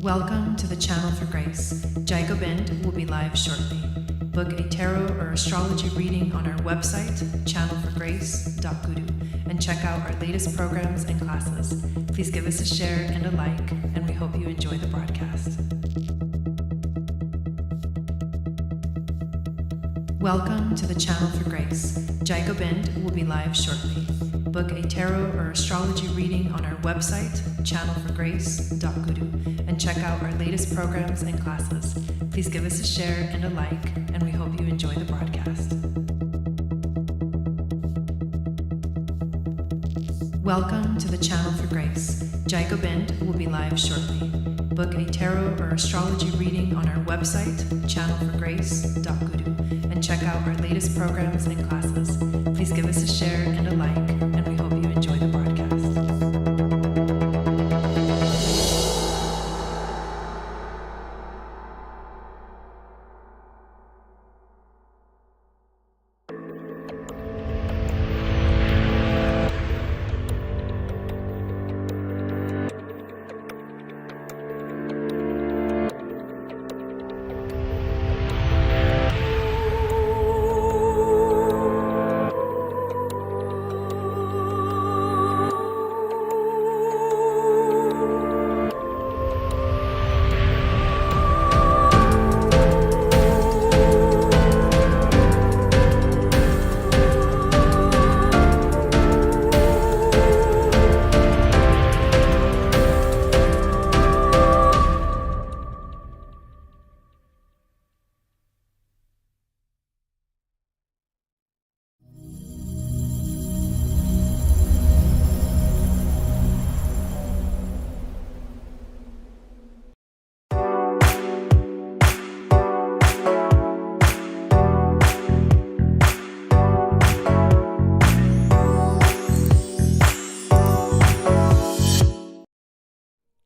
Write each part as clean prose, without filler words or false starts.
Welcome to the Channel for Grace. Gobind will be live shortly. Book a tarot or astrology reading on our website, channelforgrace.guru, and check out our latest programs and classes. Please give us a share and a like, and we hope you enjoy the broadcast. Welcome to the Channel for Grace. Gobind will be live shortly. Book a tarot or astrology reading on our website, channelforgrace.guru, and check out our latest programs and classes. Please give us a share and a like, and we hope you enjoy the broadcast. Welcome to the Channel for Grace. Gobind will be live shortly. Book a tarot or astrology reading on our website, channelforgrace.guru, and check out our latest programs and classes. Please give us a share and a like, and we hope you enjoy the broadcast.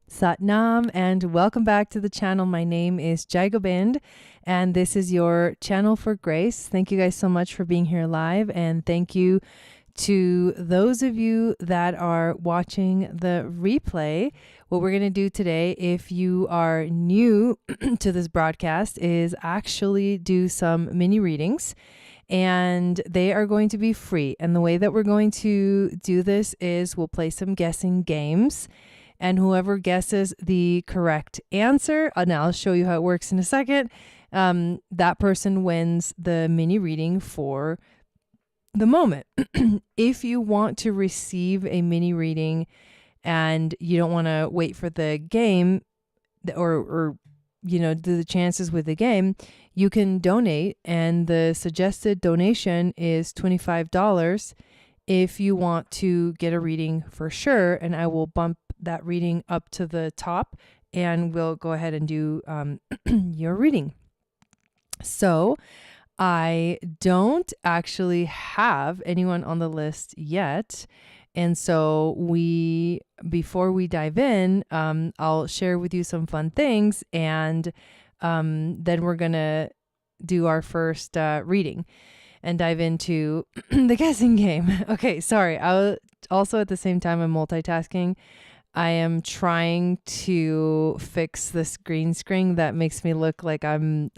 Satnam, and welcome back to the channel. My name is Gobind, and this is your Channel for Grace. Thank you guys so much for being here live, and thank you to those of you that are watching the replay. What we're going to do today, if you are new to this broadcast, is actually do some mini readings, and they are going to be free. And the way that we're going to do this is we'll play some guessing games. And whoever guesses the correct answer, and I'll show you how it works in a second, that person wins the mini reading for the moment. If you want to receive a mini reading and you don't want to wait for the game or do the chances with the game, you can donate, and the suggested donation is $25 if you want to get a reading for sure, and I will bump that reading up to the top, and we'll go ahead and do your reading. So I don't actually have anyone on the list yet. And so before we dive in, I'll share with you some fun things, and then we're going to do our first reading and dive into the guessing game. Okay, sorry. Also at the same time, I'm multitasking. I am trying to fix this green screen that makes me look like I'm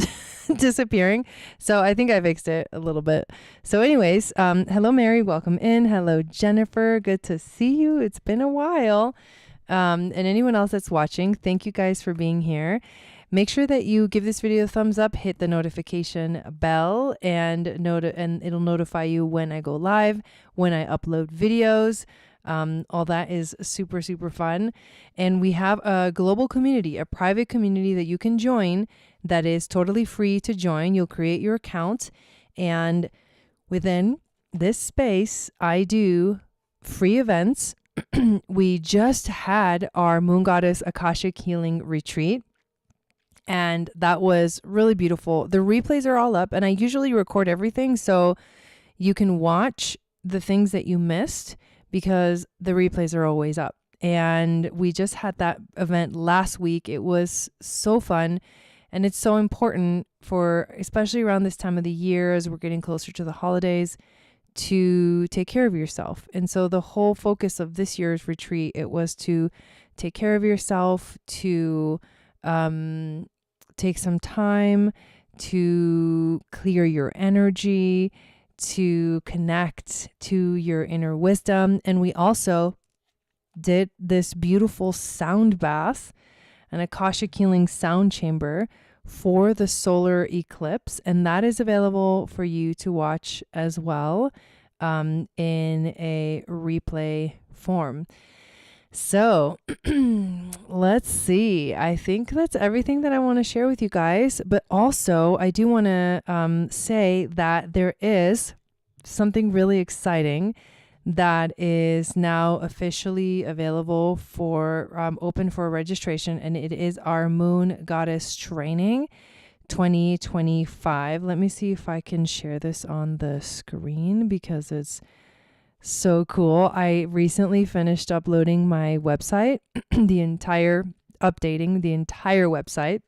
disappearing. So I think I fixed it a little bit. So anyways, hello, Mary. Welcome in. Hello, Jennifer. Good to see you. It's been a while. And anyone else that's watching, thank you guys for being here. Make sure that you give this video a thumbs up, hit the notification bell, and it'll notify you when I go live, when I upload videos. All that is super, super fun. And we have a global community, a private community that you can join that is totally free to join. You'll create your account, and within this space, I do free events. We just had our Moon Goddess Akashic Healing Retreat, and that was really beautiful. The replays are all up, and I usually record everything so you can watch the things that you missed, because the replays are always up. And we just had that event last week. It was so fun. And it's so important for, especially around this time of the year, as we're getting closer to the holidays, to take care of yourself. And so the whole focus of this year's retreat, it was to take care of yourself, to take some time to clear your energy, to connect to your inner wisdom. And we also did this beautiful sound bath, an Akashic healing sound chamber for the solar eclipse. And that is available for you to watch as well in a replay form. So let's see. I think that's everything that I want to share with you guys. But also, I do want to say that there is something really exciting that is now officially available for open for registration. And it is our Moon Goddess Training 2025. Let me see if I can share this on the screen because it's so cool. I recently finished uploading my website, updating the entire website.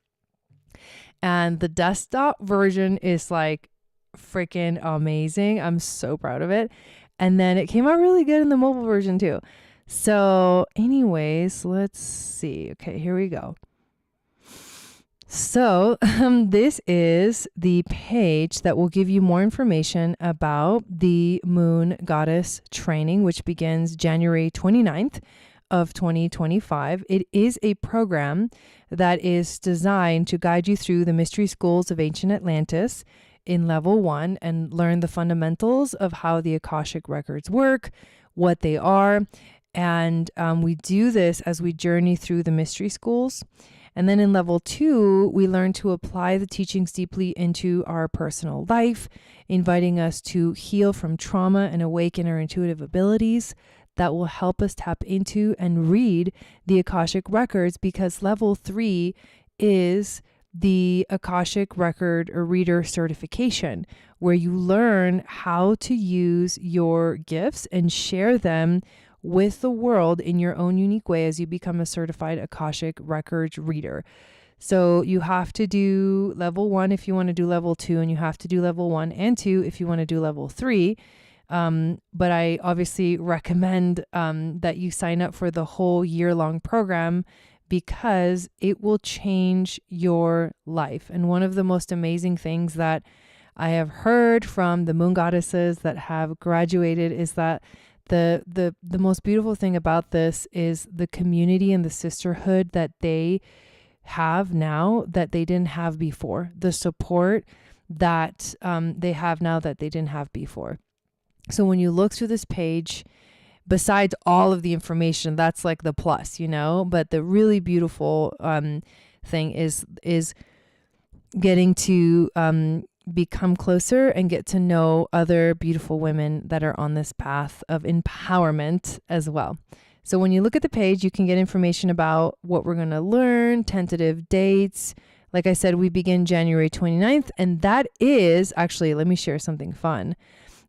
And the desktop version is like freaking amazing. I'm so proud of it. And then it came out really good in the mobile version too. So anyways, let's see. Okay, here we go. So this is the page that will give you more information about the Moon Goddess Training, which begins January 29th of 2025. It is a program that is designed to guide you through the mystery schools of ancient Atlantis in level 1 and learn the fundamentals of how the Akashic records work, what they are. And we do this as we journey through the mystery schools. And then in level 2, we learn to apply the teachings deeply into our personal life, inviting us to heal from trauma and awaken our intuitive abilities that will help us tap into and read the Akashic records, because level 3 is the Akashic record or reader certification, where you learn how to use your gifts and share them with the world in your own unique way as you become a certified Akashic records reader. So you have to do level 1 if you want to do level 2, and you have to do level 1 and 2 if you want to do level 3. But I obviously recommend that you sign up for the whole year-long program, because it will change your life. And one of the most amazing things that I have heard from the moon goddesses that have graduated is that the most beautiful thing about this is the community and the sisterhood that they have now that they didn't have before, the support that they have now that they didn't have before. So when you look through this page, besides all of the information, that's like the plus, but the really beautiful thing is getting to become closer and get to know other beautiful women that are on this path of empowerment as well. So when you look at the page, you can get information about what we're going to learn, tentative dates. Like I said, we begin January 29th, and that is actually, let me share something fun.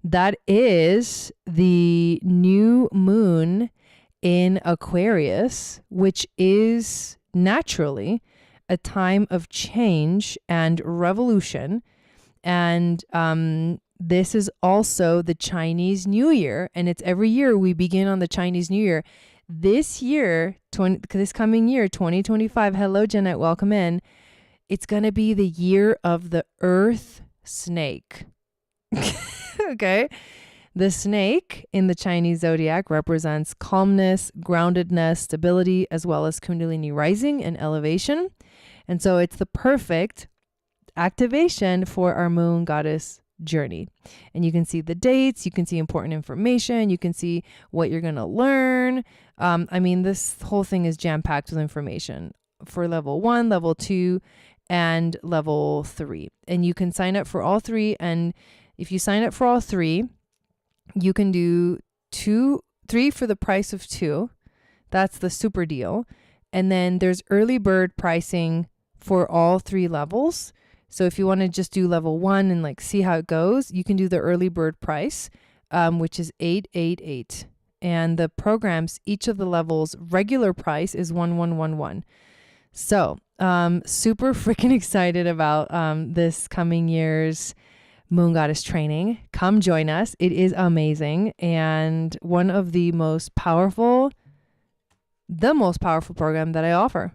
That is the new moon in Aquarius, which is naturally a time of change and revolution. And this is also the Chinese New Year, and it's every year we begin on the Chinese New Year. This year, this coming year, 2025, hello Jeanette, welcome in. It's going to be the year of the Earth Snake. Okay. The snake in the Chinese zodiac represents calmness, groundedness, stability, as well as Kundalini rising and elevation. And so it's the perfect activation for our moon goddess journey. And you can see the dates, you can see important information, you can see what you're going to learn. This whole thing is jam-packed with information for level 1, level 2, and level 3. And you can sign up for all 3. And if you sign up for all 3, you can do 3 for the price of 2. That's the super deal. And then there's early bird pricing for all 3 levels. So if you want to just do level 1 and see how it goes, you can do the early bird price, which is $888. And the programs, each of the levels, regular price is $1111. So super freaking excited about this coming year's Moon Goddess Training. Come join us. It is amazing. And one of the most powerful program that I offer.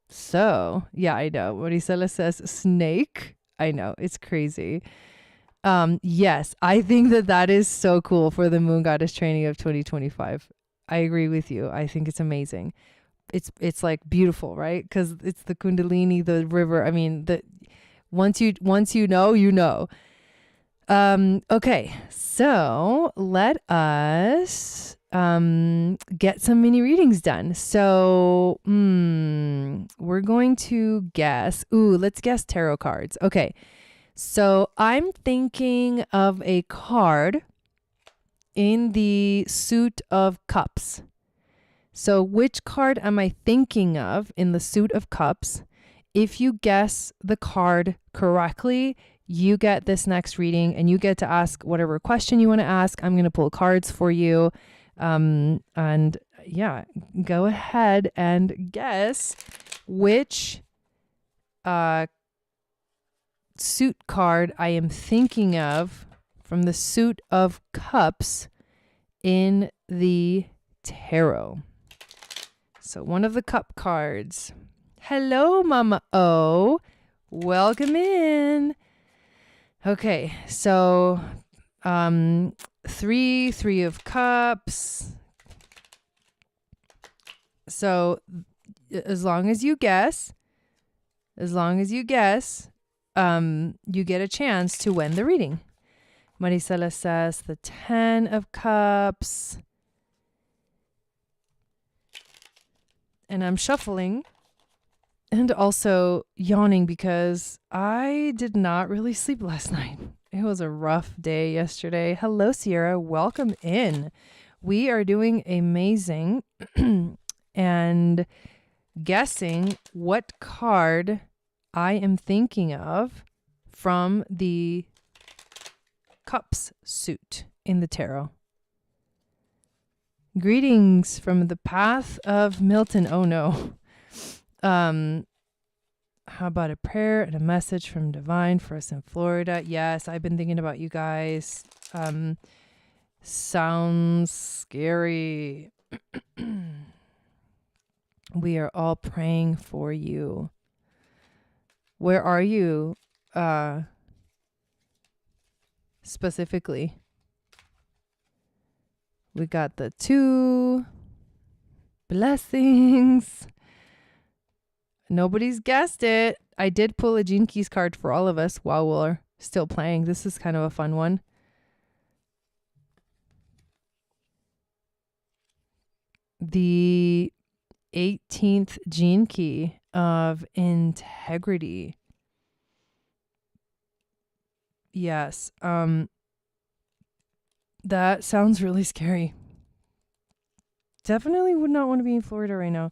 So, yeah, I know. Maricela says snake. I know. It's crazy. Yes, I think that is so cool for the Moon Goddess training of 2025. I agree with you. I think it's amazing. It's like beautiful, right? Because it's the Kundalini, the river. I mean, once you know, you know. Okay, so let us get some mini readings done. So we're going to guess. Let's guess tarot cards. Okay, so I'm thinking of a card in the suit of cups. So which card am I thinking of in the suit of cups? If you guess the card correctly, you get this next reading and you get to ask whatever question you want to ask. I'm going to pull cards for you. And yeah, go ahead and guess which suit card I am thinking of from the suit of cups in the tarot. So one of the cup cards. Hello, Mama O. Welcome in. Okay, so three of cups. So as long as you guess, you get a chance to win the reading. Maricela says the 10 of cups. And I'm shuffling and also yawning because I did not really sleep last night. It was a rough day yesterday. Hello, Sierra. Welcome in. We are doing amazing and guessing what card I am thinking of from the Cups suit in the tarot. Greetings from the path of Milton. Oh no. How about a prayer and a message from Divine for us in Florida? Yes, I've been thinking about you guys. Sounds scary. We are all praying for you. Where are you? Specifically. We got the 2 blessings. Nobody's guessed it. I did pull a Gene Keys card for all of us while we're still playing. This is kind of a fun one. The 18th Gene Key of integrity. Yes. That sounds really scary. Definitely would not want to be in Florida right now.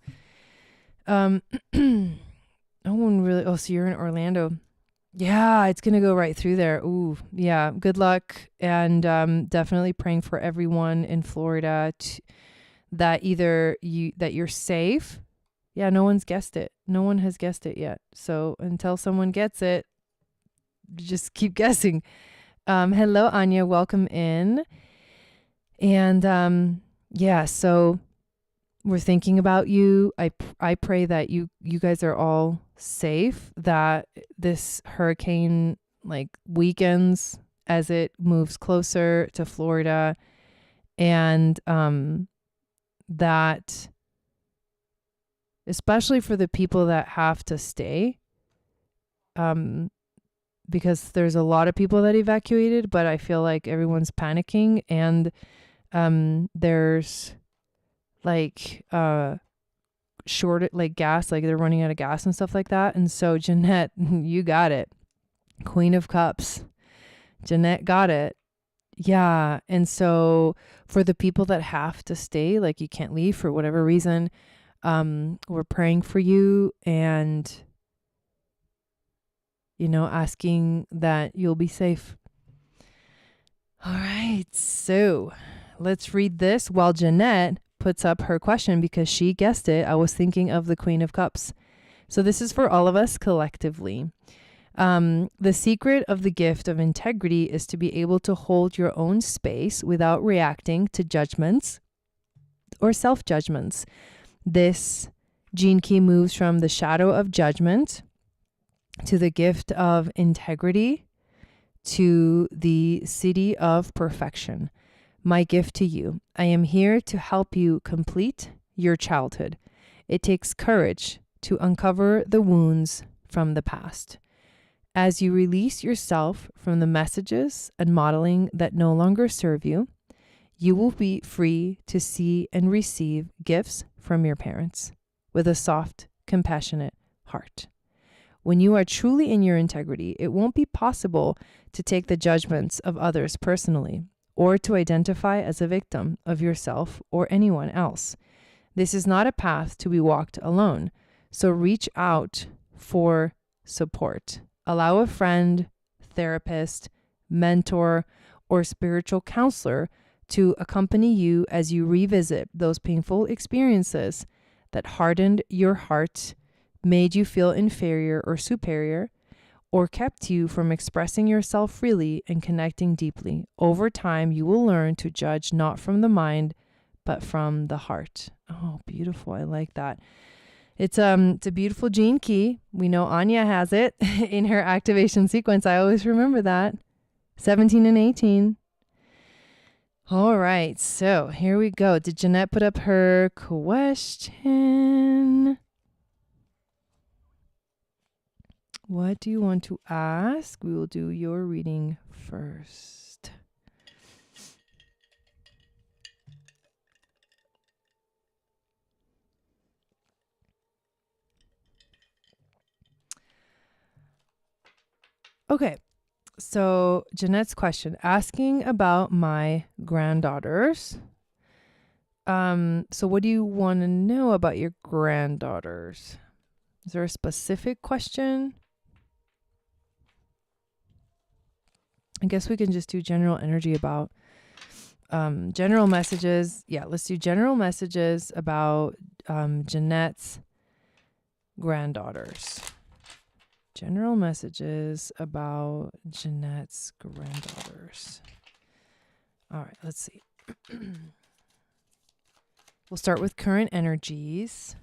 No one really. Oh, so you're in Orlando. Yeah, it's going to go right through there. Ooh, yeah. Good luck. And definitely praying for everyone in Florida that you're safe. Yeah, no one's guessed it. No one has guessed it yet. So until someone gets it, just keep guessing. Hello, Anya. Welcome in. And yeah, so we're thinking about you. I pray that you guys are all safe, that this hurricane weakens as it moves closer to Florida, and that especially for the people that have to stay, because there's a lot of people that evacuated, but I feel like everyone's panicking, and there's short gas, they're running out of gas and stuff like that. And so Jeanette, you got it. Queen of Cups. Jeanette got it. Yeah. And so for the people that have to stay, you can't leave for whatever reason, we're praying for you and asking that you'll be safe. All right. So let's read this while Jeanette puts up her question, because she guessed it. I was thinking of the Queen of Cups. So this is for all of us collectively. The secret of the gift of integrity is to be able to hold your own space without reacting to judgments or self-judgments. This Gene Key moves from the shadow of judgment to the gift of integrity to the city of perfection. My gift to you. I am here to help you complete your childhood. It takes courage to uncover the wounds from the past. As you release yourself from the messages and modeling that no longer serve you, you will be free to see and receive gifts from your parents with a soft, compassionate heart. When you are truly in your integrity, it won't be possible to take the judgments of others personally or to identify as a victim of yourself or anyone else. This is not a path to be walked alone, so reach out for support. Allow a friend, therapist, mentor, or spiritual counselor to accompany you as you revisit those painful experiences that hardened your heart, made you feel inferior or superior, or kept you from expressing yourself freely and connecting deeply. Over time, you will learn to judge not from the mind, but from the heart. Oh, beautiful. I like that. It's a beautiful gene key. We know Anya has it in her activation sequence. I always remember that. 17 and 18. All right, so here we go. Did Jeanette put up her question? What do you want to ask? We will do your reading first. Okay, so Jeanette's question, asking about my granddaughters. So what do you want to know about your granddaughters? Is there a specific question? I guess we can just do general energy about general messages. Yeah, let's do general messages about Jeanette's granddaughters. General messages about Jeanette's granddaughters. All right, let's see. We'll start with current energies.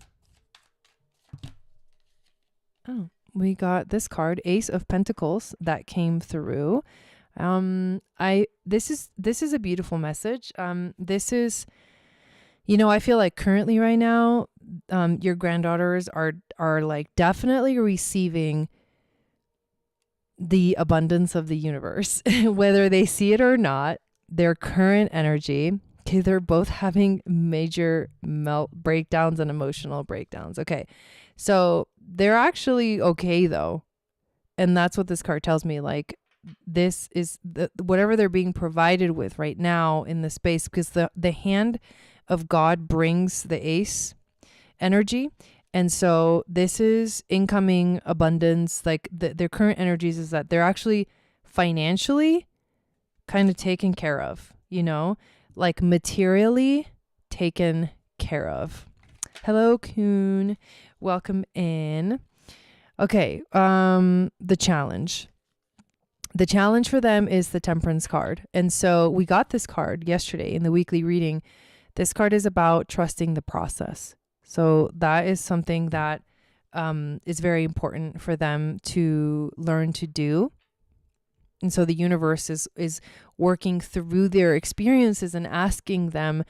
Oh, we got this card, Ace of Pentacles, that came through. This is a beautiful message. This is, I feel like currently right now, your granddaughters are like definitely receiving the abundance of the universe, whether they see it or not. Their current energy, okay, they're both having major breakdowns and emotional breakdowns. Okay, so they're actually okay though, and that's what this card tells me. Like, this is whatever they're being provided with right now in the space, because the hand of God brings the ace energy. And so this is incoming abundance. Like their current energies is that they're actually financially kind of taken care of, like materially taken care of. Hello, Kuhn. Welcome in. Okay. The challenge. The challenge for them is the Temperance card. And so we got this card yesterday in the weekly reading. This card is about trusting the process. So that is something that is very important for them to learn to do. And so the universe is working through their experiences and asking them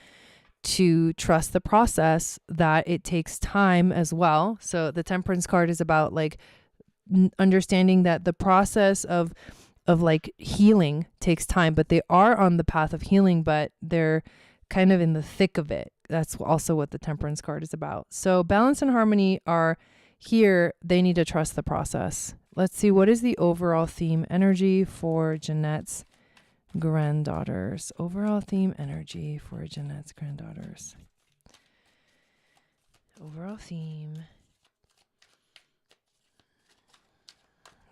to trust the process, that it takes time as well. So the Temperance card is about like understanding that the process of like healing takes time, but they are on the path of healing, but they're kind of in the thick of it. That's also what the Temperance card is about. So balance and harmony are here. They need to trust the process. Let's see, what is the overall theme energy for Jeanette's granddaughters? Overall theme energy for Jeanette's granddaughters. Overall theme.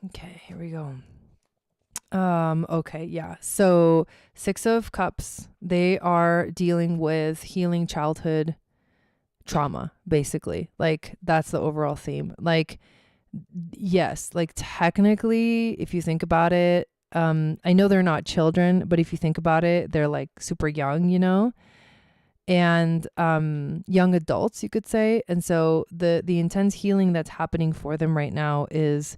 Okay, here we go. Okay, yeah. So 6 of Cups, they are dealing with healing childhood trauma, basically. Like that's the overall theme. Like, yes, like technically, if you think about it, I know they're not children, but if you think about it, they're like super young, and young adults, you could say. And so the intense healing that's happening for them right now is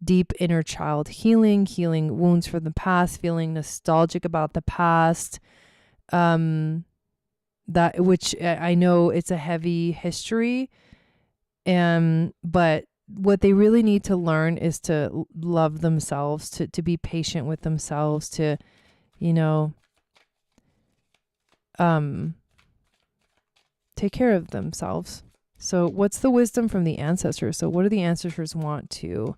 deep inner child healing, healing wounds from the past, feeling nostalgic about the past. That, which I know it's a heavy history, but what they really need to learn is to love themselves, to be patient with themselves, to, take care of themselves. So what's the wisdom from the ancestors? So what do the ancestors want to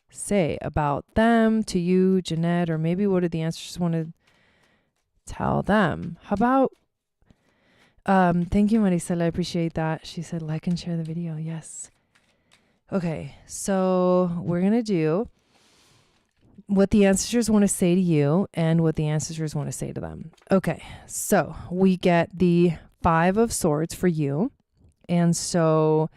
say about them to you, Jeanette? Or maybe what do the ancestors want to tell them? How about, thank you, Marisela. I appreciate that. She said, like and share the video. Yes. Okay. So we're going to do what the ancestors want to say to you and what the ancestors want to say to them. Okay. So we get the 5 of Swords for you. And so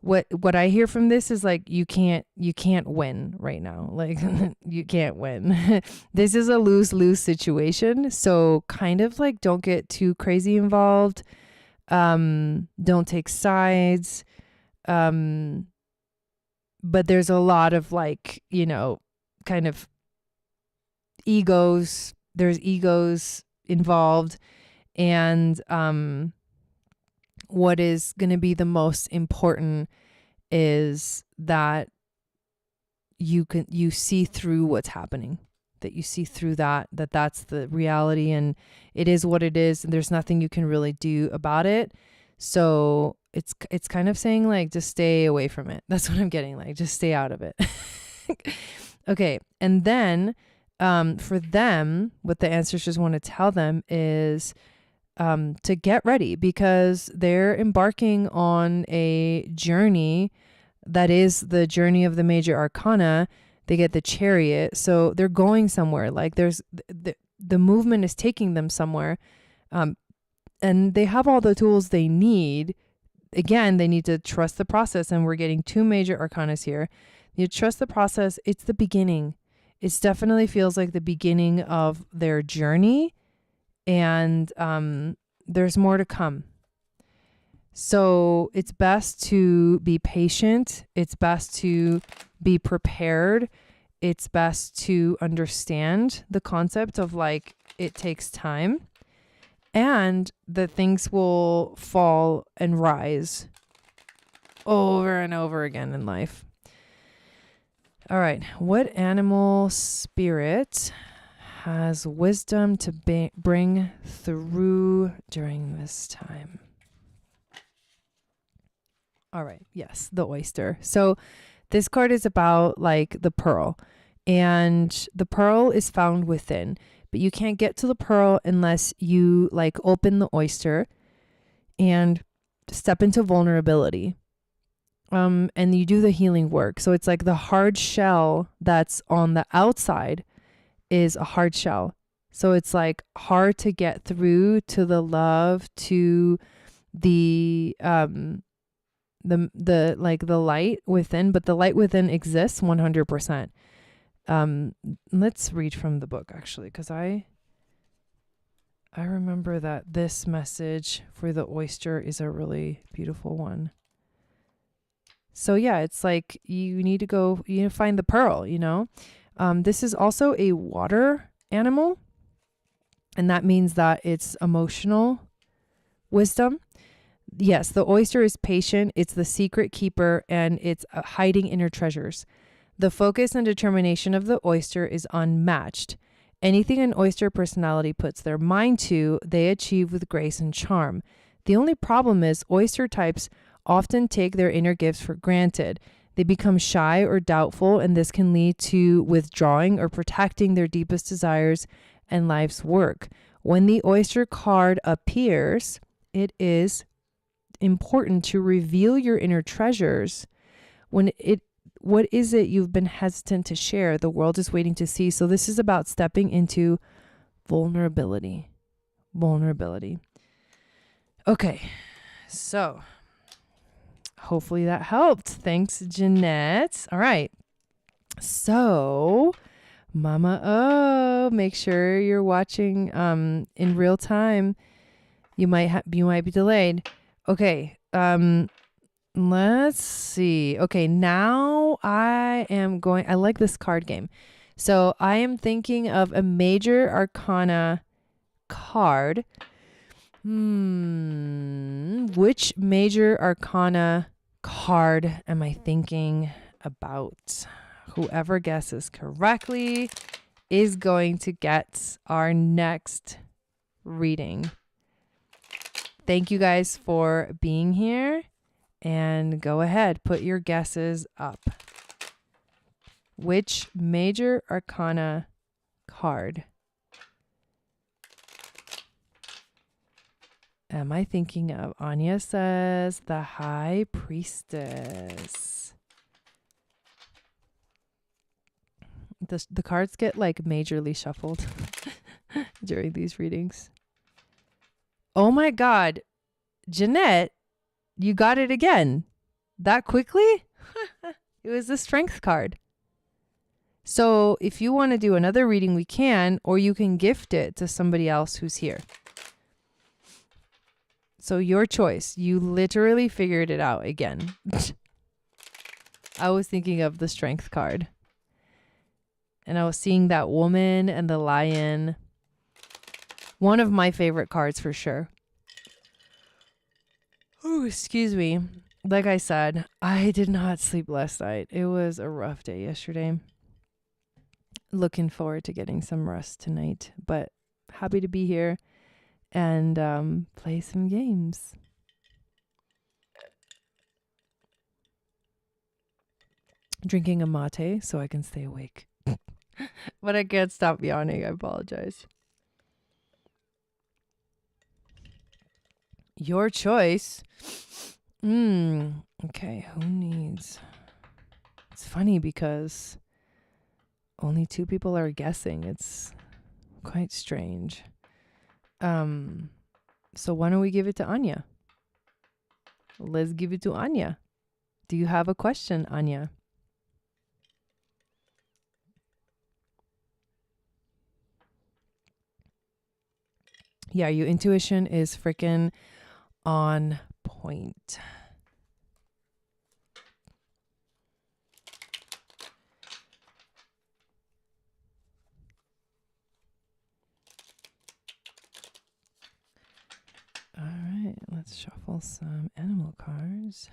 what I hear from this is like, you can't win right now. Like you can't win. This is a lose-lose situation. So kind of like, don't get too crazy involved. Don't take sides. But there's a lot of like, kind of egos. There's egos involved. And, what is going to be the most important is that you see through what's happening, that you see through that's the reality, and it is what it is, and there's nothing you can really do about it. So it's kind of saying like, just stay away from it. That's what I'm getting, like, just stay out of it. Okay. And then, for them, what the ancestors want to tell them is, to get ready, because they're embarking on a journey that is the journey of the major arcana. They get the Chariot. So they're going somewhere. Like there's the movement is taking them somewhere. And they have all the tools they need. Again, they need to trust the process. And we're getting 2 major arcanas here. You trust the process. It's the beginning. It definitely feels like the beginning of their journey. And there's more to come. So it's best to be patient. It's best to be prepared. It's best to understand the concept of like, it takes time, and that things will fall and rise over and over again in life. All right. What animal spirit has wisdom to bring through during this time? All right. Yes, the oyster. So this card is about like the pearl, and the pearl is found within, but you can't get to the pearl unless you like open the oyster and step into vulnerability. And you do the healing work. So it's like the hard shell that's on the outside is a hard shell. So it's like hard to get through to the love, to the like the light within, but the light within exists 100%. Let's read from the book actually, because I remember that this message for the oyster is a really beautiful one. So yeah, it's like you need to go, find the pearl, This is also a water animal, and that means that it's emotional wisdom. Yes, the oyster is patient. It's the secret keeper, and it's hiding inner treasures. The focus and determination of the oyster is unmatched. Anything an oyster personality puts their mind to, they achieve with grace and charm. The only problem is oyster types often take their inner gifts for granted. They become shy or doubtful, and this can lead to withdrawing or protecting their deepest desires and life's work. When the oyster card appears, it is important to reveal your inner treasures. What is it you've been hesitant to share? The world is waiting to see. So this is about stepping into vulnerability. Okay, so hopefully that helped. Thanks, Jeanette. All right. So Mama, oh, make sure you're watching in real time. You might be delayed. Okay. Let's see. Okay, now I like this card game. So I am thinking of a major arcana card. Which major arcana card am I thinking about? Whoever guesses correctly is going to get our next reading. Thank you guys for being here, and go ahead, put your guesses up. Which major arcana card am I thinking of? Anya says the High Priestess. The cards get like majorly shuffled during these readings. Oh my God, Jeanette, you got it again. That quickly? It was the Strength card. So if you want to do another reading, we can, or you can gift it to somebody else who's here. So your choice. You literally figured it out again. I was thinking of the Strength card. And I was seeing that woman and the lion. One of my favorite cards for sure. Oh, excuse me. Like I said, I did not sleep last night. It was a rough day yesterday. Looking forward to getting some rest tonight. But happy to be here and play some games. Drinking a mate so I can stay awake. But I can't stop yawning. I apologize. Your choice. Okay, who needs? It's funny because only 2 people are guessing. It's quite strange. So why don't we give it to Anya? Let's give it to Anya. Do you have a question, Anya? Yeah, your intuition is freaking on point. All right, let's shuffle some animal cards.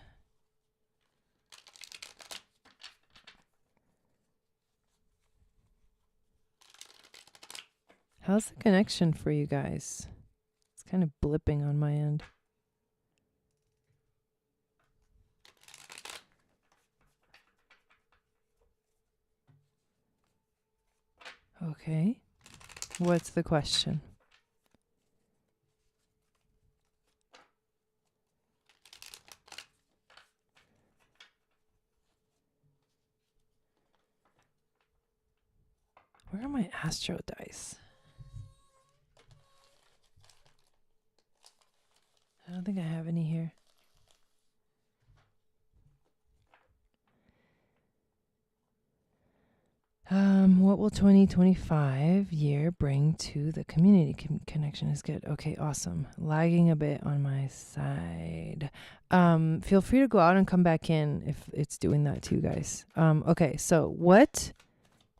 How's the connection for you guys? It's kind of blipping on my end. Okay. What's the question? Where are my astro dice? I don't think I have any here. What will 2025 year bring to the community? Connection is good. Okay, awesome. Lagging a bit on my side. Feel free to go out and come back in if it's doing that too, guys. Okay, so what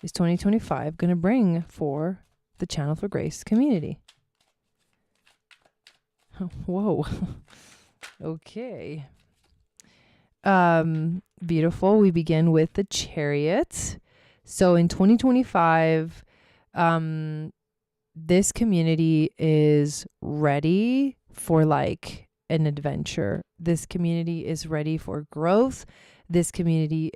is 2025 going to bring for the Channel for Grace community? Whoa. Okay. Beautiful. We begin with the Chariot. So in 2025, this community is ready for like an adventure. This community is ready for growth. This community,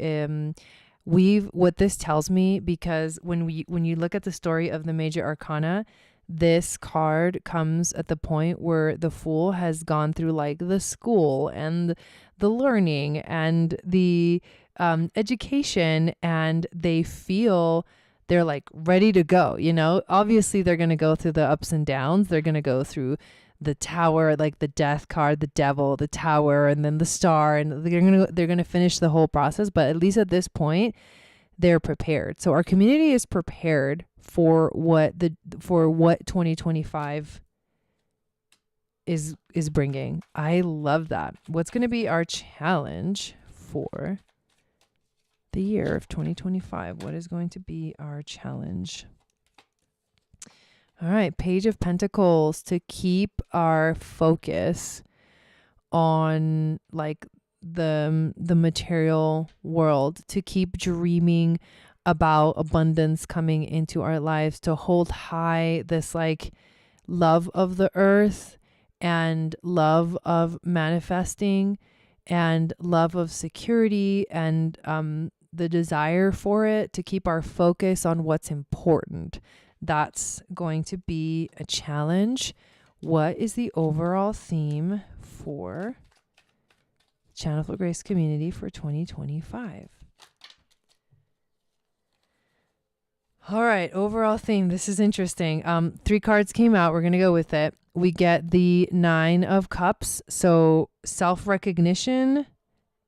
what this tells me, because when you look at the story of the major arcana, this card comes at the point where the Fool has gone through like the school and the learning and the education, and they feel they're like ready to go. You know, obviously they're going to go through the ups and downs. They're going to go through the Tower, like the Death card, the Devil, the Tower, and then the Star, and they're going to finish the whole process. But at least at this point, they're prepared. So our community is prepared for what 2025 is bringing. I love that. What's going to be our challenge for the year of 2025? What is going to be our challenge? All right, Page of Pentacles, to keep our focus on like the material world, to keep dreaming about abundance coming into our lives, to hold high this like love of the earth and love of manifesting and love of security and the desire for it, to keep our focus on what's important. That's going to be a challenge. What is the overall theme for Channel for Grace community for 2025? All right, overall theme. This is interesting. 3 cards came out. We're going to go with it. We get the 9 of Cups. So self-recognition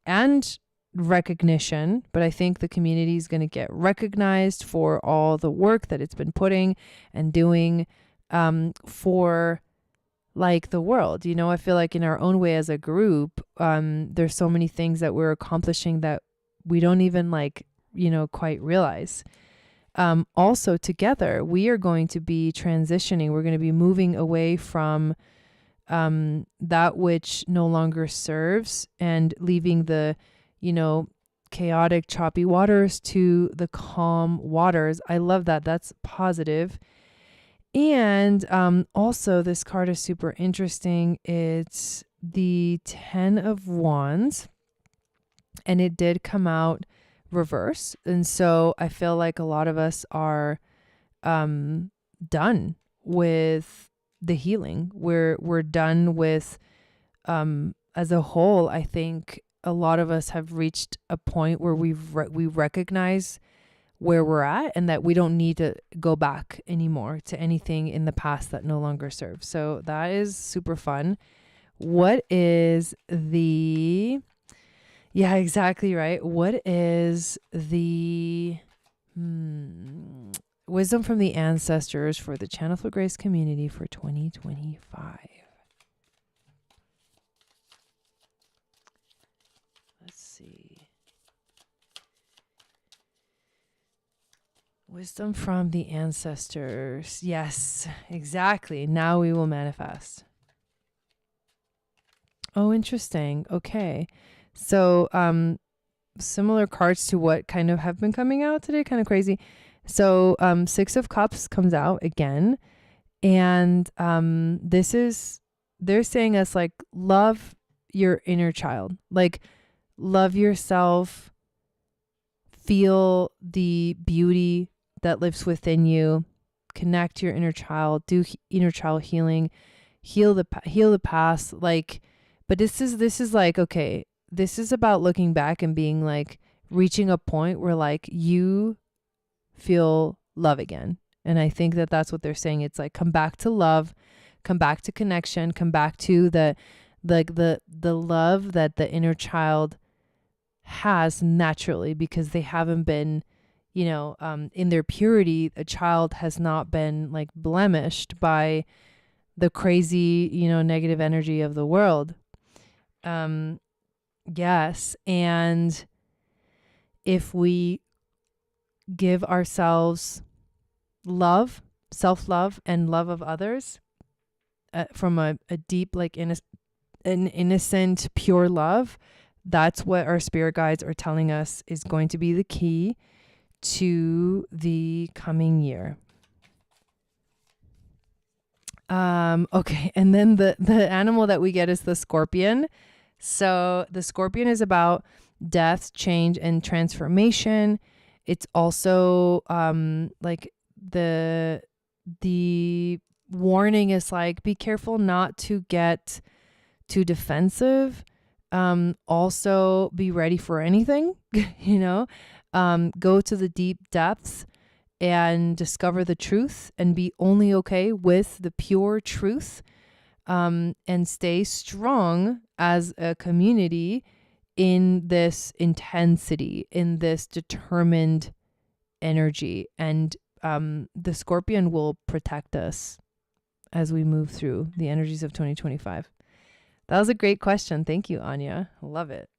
and recognition, but I think the community is going to get recognized for all the work that it's been putting and doing for like the world. You know, I feel like in our own way as a group, there's so many things that we're accomplishing that we don't even like, you know, quite realize. Also together, we are going to be transitioning. We're going to be moving away from that which no longer serves and leaving the, you know, chaotic, choppy waters to the calm waters. I love that. That's positive. And also this card is super interesting. It's the 10 of Wands, and it did come out reverse. And so I feel like a lot of us are done with the healing. We're done with, as a whole, I think a lot of us have reached a point where we recognize where we're at and that we don't need to go back anymore to anything in the past that no longer serves. So that is super fun. What is the... Yeah, exactly right. What is the wisdom from the ancestors for the Channel for Grace community for 2025? Let's see. Wisdom from the ancestors. Yes, exactly. Now we will manifest. Oh, interesting. Okay. So, similar cards to what kind of have been coming out today, kind of crazy. So, 6 of Cups comes out again. And, they're saying us like, love your inner child, like love yourself, feel the beauty that lives within you, connect to your inner child, do inner child healing, heal the past. Like, but this is like, okay, this is about looking back and being like, reaching a point where like you feel love again. And I think that that's what they're saying. It's like, come back to love, come back to connection, come back to the love that the inner child has naturally, because they haven't been, you know, in their purity. A child has not been like blemished by the crazy, you know, negative energy of the world. Yes. And if we give ourselves love, self-love, and love of others from a deep, like an innocent, pure love, that's what our spirit guides are telling us is going to be the key to the coming year. Okay. And then the animal that we get is the scorpion. So the scorpion is about death, change, and transformation. It's also like the warning is like, be careful not to get too defensive. Also be ready for anything, you know, go to the deep depths and discover the truth and be only okay with the pure truth. And stay strong as a community in this intensity, in this determined energy, and the Scorpion will protect us as we move through the energies of 2025. That was a great question. Thank you, Anya. Love it.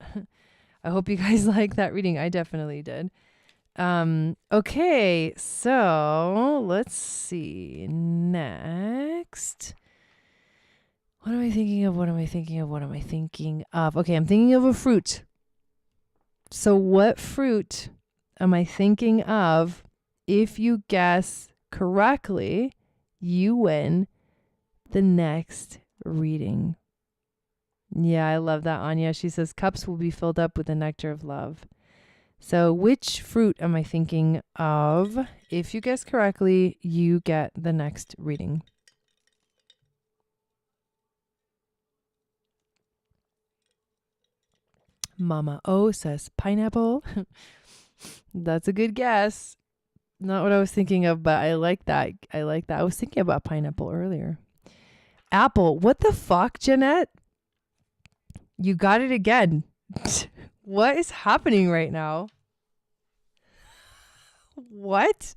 I hope you guys like that reading. I definitely did. Okay, so let's see. Next. What am I thinking of? Okay, I'm thinking of a fruit. So what fruit am I thinking of? If you guess correctly, you win the next reading. Yeah, I love that, Anya. She says cups will be filled up with the nectar of love. So which fruit am I thinking of? If you guess correctly, you get the next reading. Mama O says pineapple. That's a good guess. Not what I was thinking of, but I like that. I was thinking about pineapple earlier. Apple. What the fuck, Jeanette? You got it again. What is happening right now? What?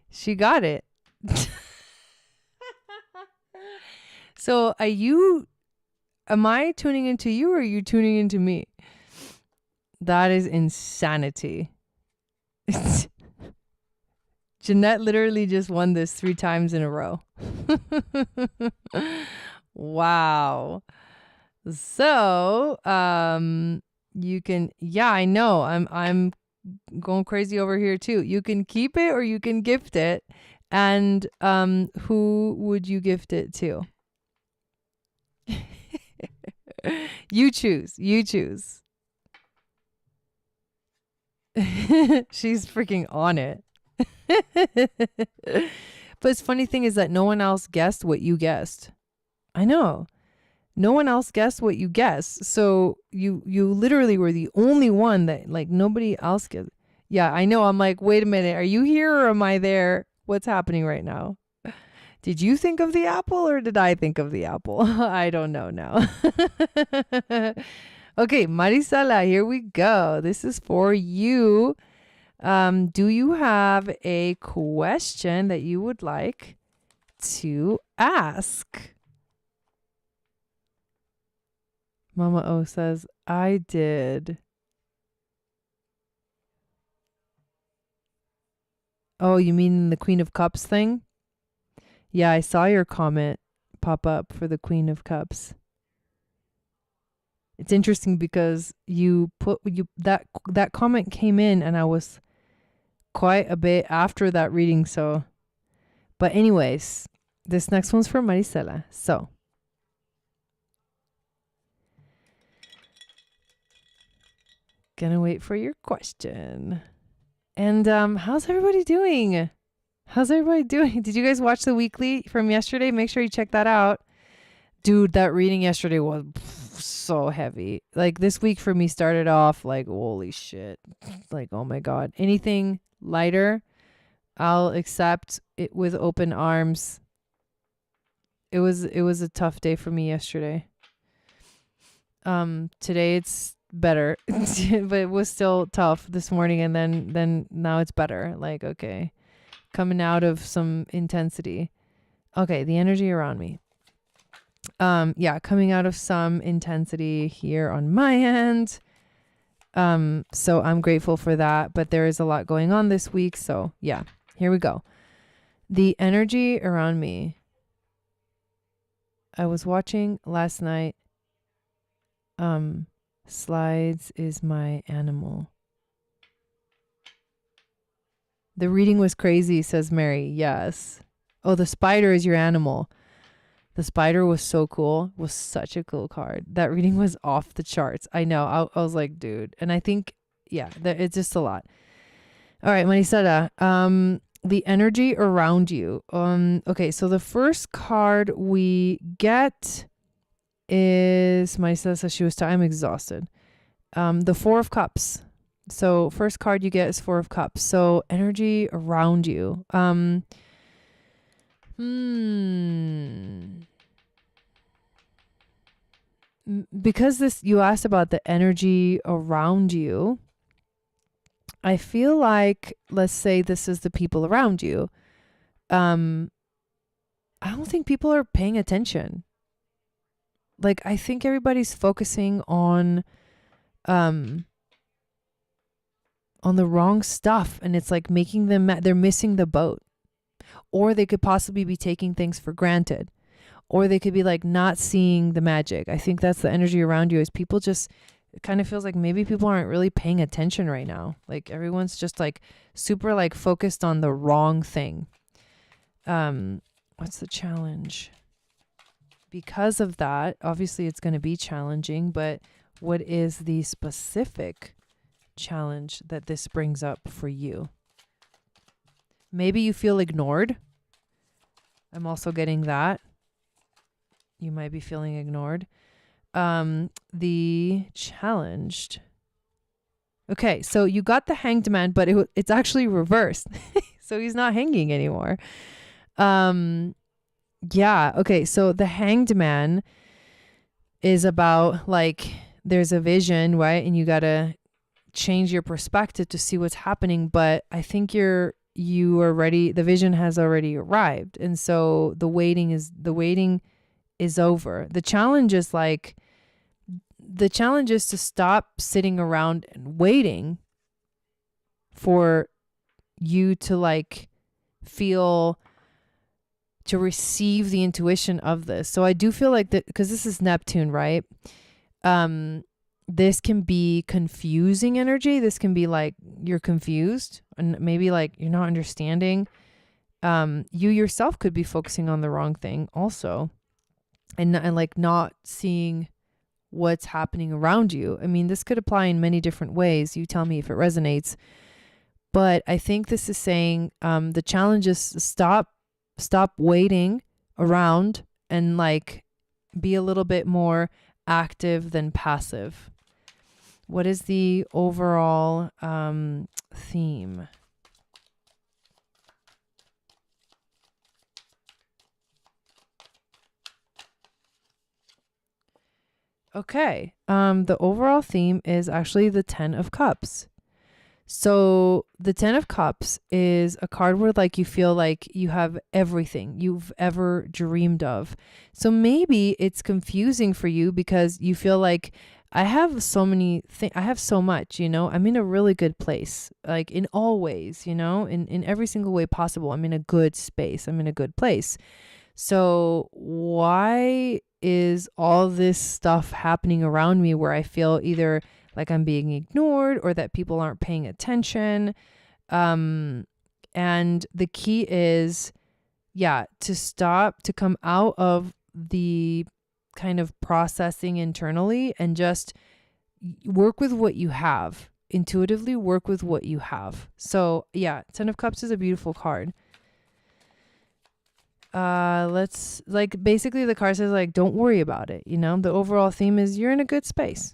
She got it. So am I tuning into you or are you tuning into me? That is insanity. Jeanette literally just won this 3 times in a row. Wow. So, you can, yeah, I know. I'm going crazy over here too. You can keep it or you can gift it. And who would you gift it to? You choose. She's freaking on it. But it's funny thing is that no one else guessed what you guessed. I know. No one else guessed what you guessed. So you literally were the only one that like nobody else guessed. Yeah, I know. I'm like, wait a minute. Are you here or am I there? What's happening right now? Did you think of the apple or did I think of the apple? I don't know now. Okay, Marisela, here we go. This is for you. Do you have a question that you would like to ask? Mama O says, I did. Oh, you mean the Queen of Cups thing? Yeah, I saw your comment pop up for the Queen of Cups. It's interesting because that comment came in and I was quite a bit after that reading, so but anyways, this next one's for Marisela. So gonna wait for your question. And how's everybody doing? Did you guys watch the weekly from yesterday? Make sure you check that out. Dude, that reading yesterday was so heavy. Like this week for me started off like, holy shit. Like, oh my God. Anything lighter, I'll accept it with open arms. It was a tough day for me yesterday. Today it's better, but it was still tough this morning, and then now it's better. Like, okay, coming out of some intensity. Okay, the energy around me. Yeah, coming out of some intensity here on my end. So I'm grateful for that, but there is a lot going on this week. So yeah, here we go. The energy around me. I was watching last night. Slides is my animal. The reading was crazy, says Mary. Yes. Oh, the spider is your animal. The spider was so cool. It was such a cool card. That reading was off the charts. I know. I was like, dude. And I think, yeah, it's just a lot. All right, Marisela. The energy around you. Okay, so the first card we get is Marisela says she was tired. I'm exhausted. The 4 of Cups. So first card you get is 4 of Cups. So energy around you. Because you asked about the energy around you, I feel like, let's say this is the people around you. I don't think people are paying attention. Like, I think everybody's focusing on the wrong stuff, and it's like making them, they're missing the boat. Or they could possibly be taking things for granted. Or they could be like not seeing the magic. I think that's the energy around you, is people just, it kind of feels like maybe people aren't really paying attention right now. Like everyone's just like super like focused on the wrong thing. What's the challenge? Because of that, obviously it's going to be challenging, but what is the specific challenge that this brings up for you? Maybe you feel ignored. I'm also getting that. You might be feeling ignored. The challenged. Okay, so you got the Hanged Man, but it's actually reversed. So he's not hanging anymore. Yeah, okay, so the Hanged Man is about like there's a vision, right? And you got to change your perspective to see what's happening, but I think you are ready. The vision has already arrived. And so the waiting is over. The challenge is to stop sitting around and waiting for you to like feel, to receive the intuition of this. So I do feel like that, because this is Neptune, right? This can be confusing energy. This can be like you're confused and maybe like you're not understanding. You yourself could be focusing on the wrong thing also, and like not seeing what's happening around you. I mean, this could apply in many different ways. You tell me if it resonates. But I think this is saying the challenge is stop waiting around and like be a little bit more active than passive. What is the overall theme? Okay. The overall theme is actually the 10 of Cups. So the 10 of Cups is a card where like you feel like you have everything you've ever dreamed of. So maybe it's confusing for you because you feel like I have so many things. I have so much, I'm in a really good place, like in all ways, in every single way possible. I'm in a good space. I'm in a good place. So why is all this stuff happening around me where I feel either like I'm being ignored or that people aren't paying attention? And the key is, to stop, to come out of the kind of processing internally and just work with what you have. Intuitively work with what you have. So 10 of Cups is a beautiful card. Let's like, basically the card says like, don't worry about it. The overall theme is you're in a good space.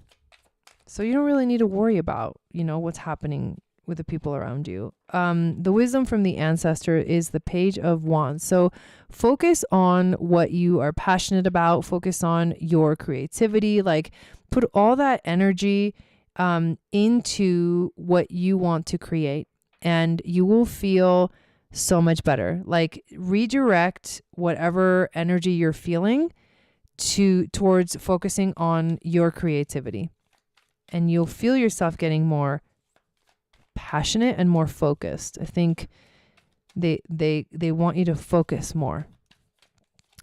So you don't really need to worry about, what's happening with the people around you. The wisdom from the ancestor is the Page of Wands. So focus on what you are passionate about. Focus on your creativity. Like put all that energy into what you want to create, and you will feel so much better. Like redirect whatever energy you're feeling towards focusing on your creativity, and you'll feel yourself getting more passionate and more focused. I think they want you to focus more.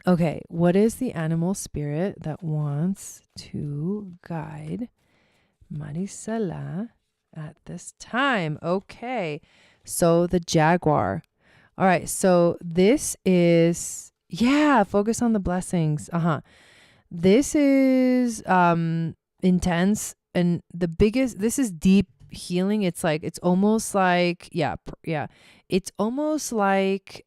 Okay, what is the animal spirit that wants to guide Marisela at this time? Okay, so the jaguar. All right, so this is, focus on the blessings. This is intense, and this is deep healing. It's like, it's almost like, it's almost like,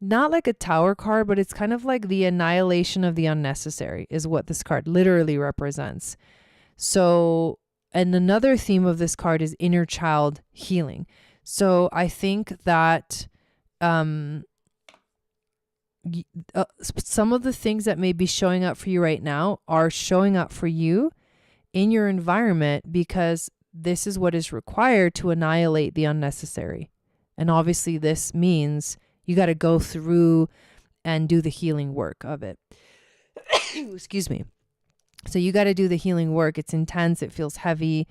not like a tower card, but it's kind of like the annihilation of the unnecessary is what this card literally represents. So, and another theme of this card is inner child healing. So I think that some of the things that may be showing up for you right now are showing up for you in your environment because this is what is required to annihilate the unnecessary. And obviously this means you got to go through and do the healing work of it. Excuse me. So you got to do the healing work. It's intense. It feels heavy.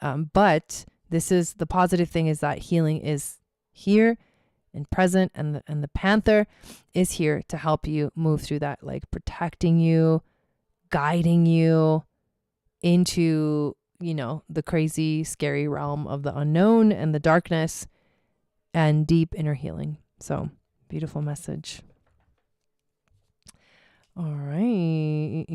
But this is the positive thing, is that healing is here and present, and the panther is here to help you move through that, like protecting you, guiding you into, you know, the crazy, scary realm of the unknown and the darkness and deep inner healing. So beautiful message. All right.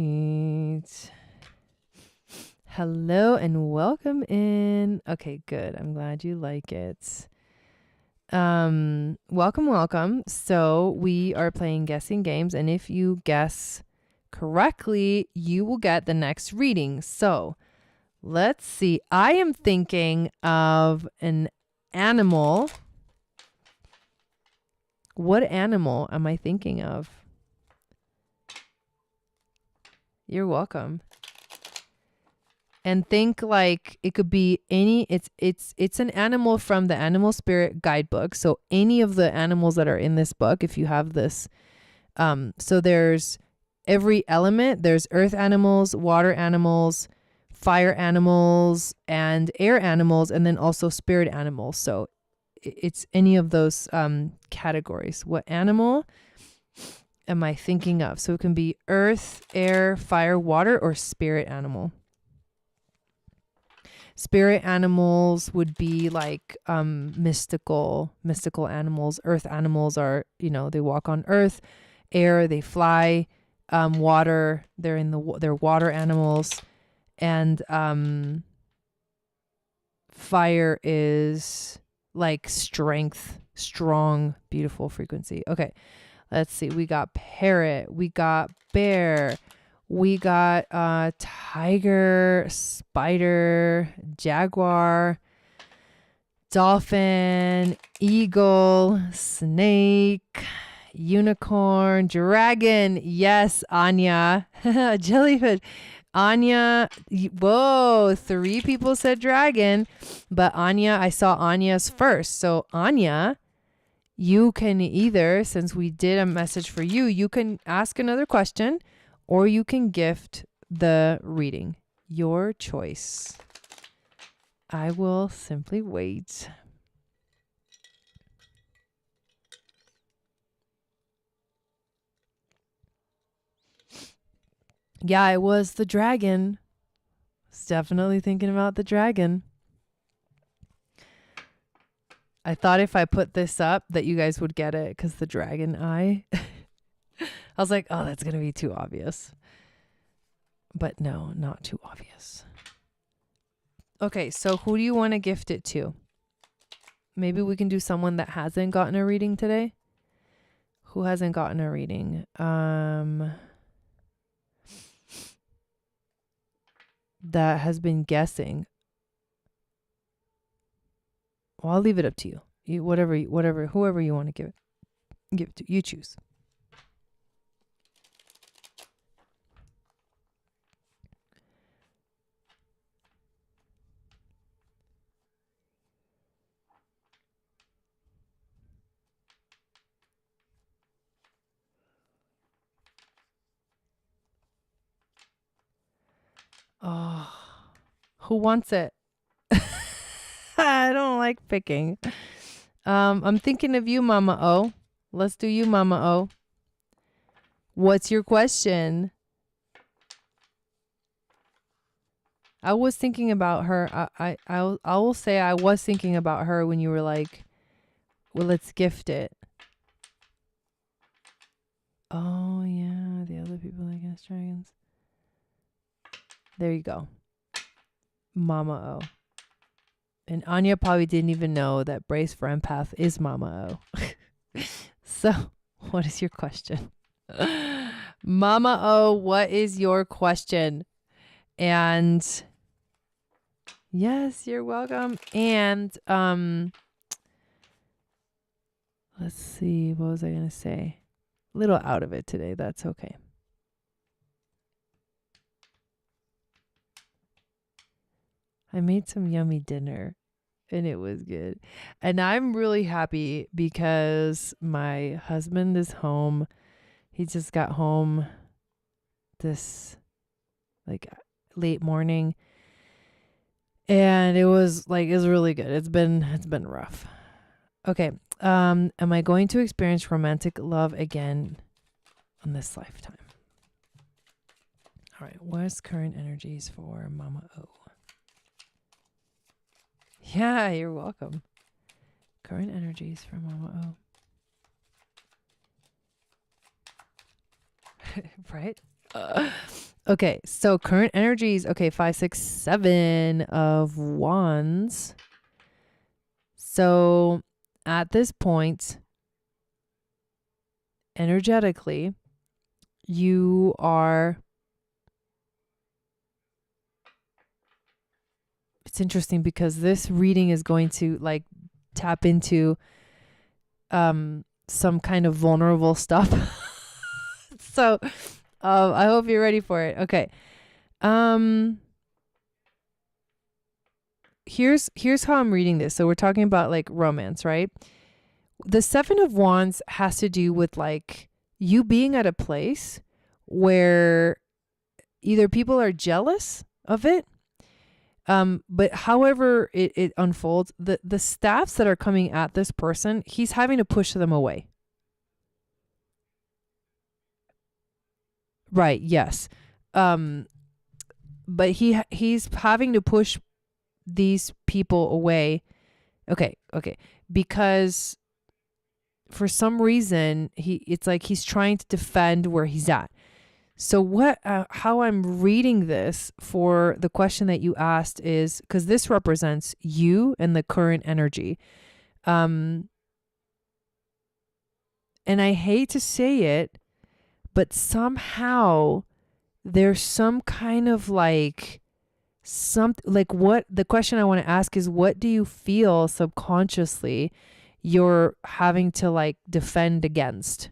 Hello and welcome in. Okay, good. I'm glad you like it. Welcome. So we are playing guessing games, and if you guess correctly, you will get the next reading. So let's see. I am thinking of an animal. What animal am I thinking of? You're welcome. And think like it could be any, it's an animal from the Animal Spirit Guidebook. So any of the animals that are in this book, if you have this, so there's every element. There's earth animals, water animals, fire animals, and air animals, and then also spirit animals. So it's any of those categories. What animal am I thinking of? So it can be earth, air, fire, water, or spirit animal. Spirit animals would be like mystical animals. Earth animals are, you know, they walk on earth. Air, they fly. Water, they're water animals. And fire is like strength, strong, beautiful frequency. Okay, let's see. We got parrot. We got bear. We got tiger, spider, jaguar, dolphin, eagle, snake, unicorn, dragon. Yes, Anya. Jellyfish. Anya. Whoa, 3 people said dragon, but Anya, I saw Anya's first. So Anya, you can either, since we did a message for you, you can ask another question, or you can gift the reading. Your choice. I will simply wait. Yeah, it was the dragon. It's definitely thinking about the dragon. I thought if I put this up that you guys would get it, because the dragon eye. I was like, oh, that's going to be too obvious. But no, not too obvious. Okay, so who do you want to gift it to? Maybe we can do someone that hasn't gotten a reading today. Who hasn't gotten a reading? That has been guessing. Well, I'll leave it up to you. Whoever you want to give it to. You choose. Oh, who wants it? I don't like picking. I'm thinking of you, Mama O. Let's do you, Mama O. What's your question? I was thinking about her. I will say I was thinking about her when you were like, well, let's gift it. Oh yeah, the other people that guess dragons. There you go. Mama O. And Anya probably didn't even know that Brace for Empath is Mama O. So, what is your question? Mama O, what is your question? And yes, you're welcome. And let's see, what was I going to say? A little out of it today. That's okay. I made some yummy dinner and it was good. And I'm really happy because my husband is home. He just got home this like late morning, and it was really good. It's been rough. Okay. Am I going to experience romantic love again in this lifetime? All right. What's current energies for Mama O? Yeah, you're welcome. Current energies for Mama O. Right? Okay, so current energies. Okay, 5, 6, 7 of wands. So at this point, energetically, you are... It's interesting because this reading is going to like tap into some kind of vulnerable stuff. So I hope you're ready for it. Okay. Here's how I'm reading this. So we're talking about like romance, right? The 7 of wands has to do with like you being at a place where either people are jealous of it, but however it unfolds, the staffs that are coming at this person, he's having to push them away. Right, yes. But he's having to push these people away. Okay. Because for some reason it's like he's trying to defend where he's at. So how I'm reading this for the question that you asked is because this represents you and the current energy. And I hate to say it, but somehow there's some kind of like what the question I want to ask is, what do you feel subconsciously you're having to like defend against?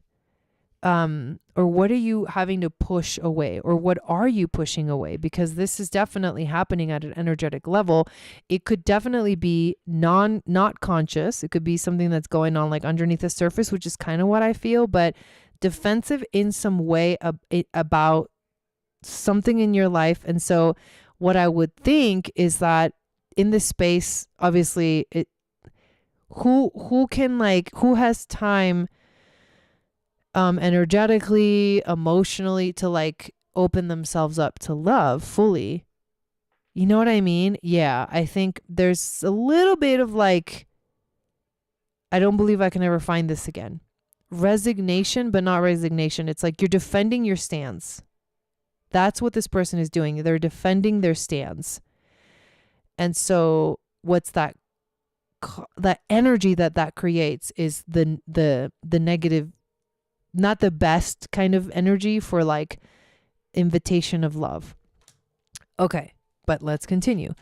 Or what are you having to push away, or what are you pushing away? Because this is definitely happening at an energetic level. It could definitely be not conscious. It could be something that's going on like underneath the surface, which is kind of what I feel, but defensive in some way about something in your life. And so what I would think is that in this space, obviously who has time energetically, emotionally to like open themselves up to love fully. You know what I mean? Yeah, I think there's a little bit of like, I don't believe I can ever find this again. Resignation, but not resignation. It's like you're defending your stance. That's what this person is doing. They're defending their stance. And so what's that energy that creates is the negative, not the best kind of energy for like invitation of love. Okay, but let's continue.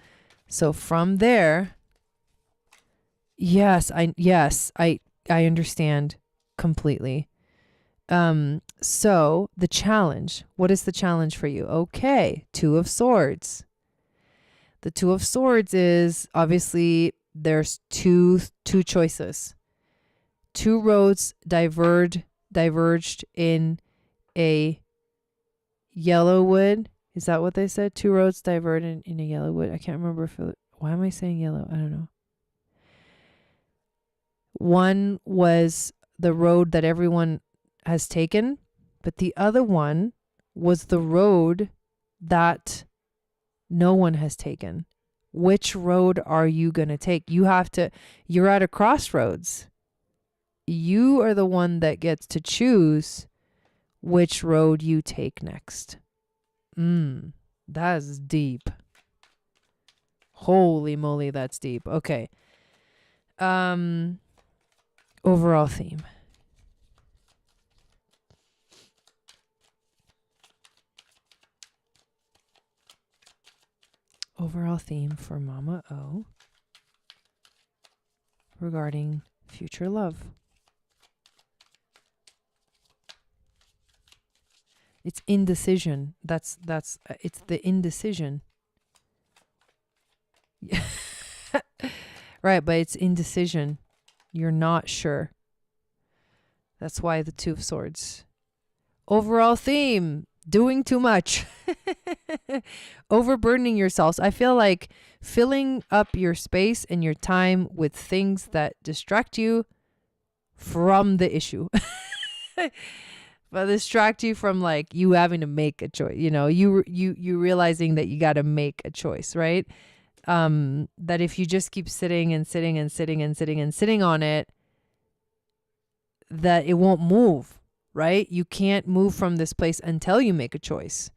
So from there, yes, I understand completely. So the challenge, what is the challenge for you? Okay, 2 of Swords. The 2 of Swords is obviously there's two choices. 2 roads diverged in a yellow wood. Is that what they said? 2 roads diverged in a yellow wood. I can't remember why am I saying yellow? I don't know. One was the road that everyone has taken, but the other one was the road that no one has taken. Which road are you going to take? You're at a crossroads. You are the one that gets to choose which road you take next. That's deep. Holy moly, that's deep. Okay. Overall theme. Overall theme for Mama O regarding future love. It's indecision. It's the indecision. Right, but it's indecision. You're not sure. That's why the Two of Swords. Overall theme, doing too much. Overburdening yourselves. I feel like filling up your space and your time with things that distract you from the issue. But distract you from like you having to make a choice. You know, you realizing that you got to make a choice, right? That if you just keep sitting and sitting and sitting and sitting and sitting on it, that it won't move, right? You can't move from this place until you make a choice.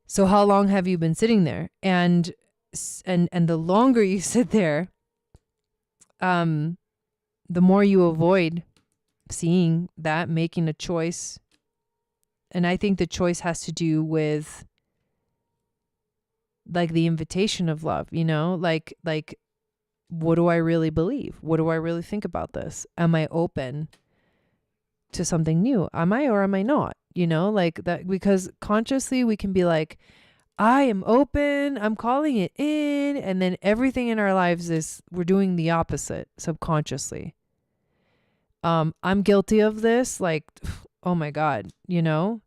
So how long have you been sitting there? And the longer you sit there, the more you avoid seeing that, making a choice. And I think the choice has to do with like the invitation of love, you know, like what do I really believe? What do I really think about this? Am I open to something new? Am I or am I not? You know, like that, because consciously we can be like, I am open, I'm calling it in. And then everything in our lives is we're doing the opposite subconsciously. I'm guilty of this. Like, oh my God, you know,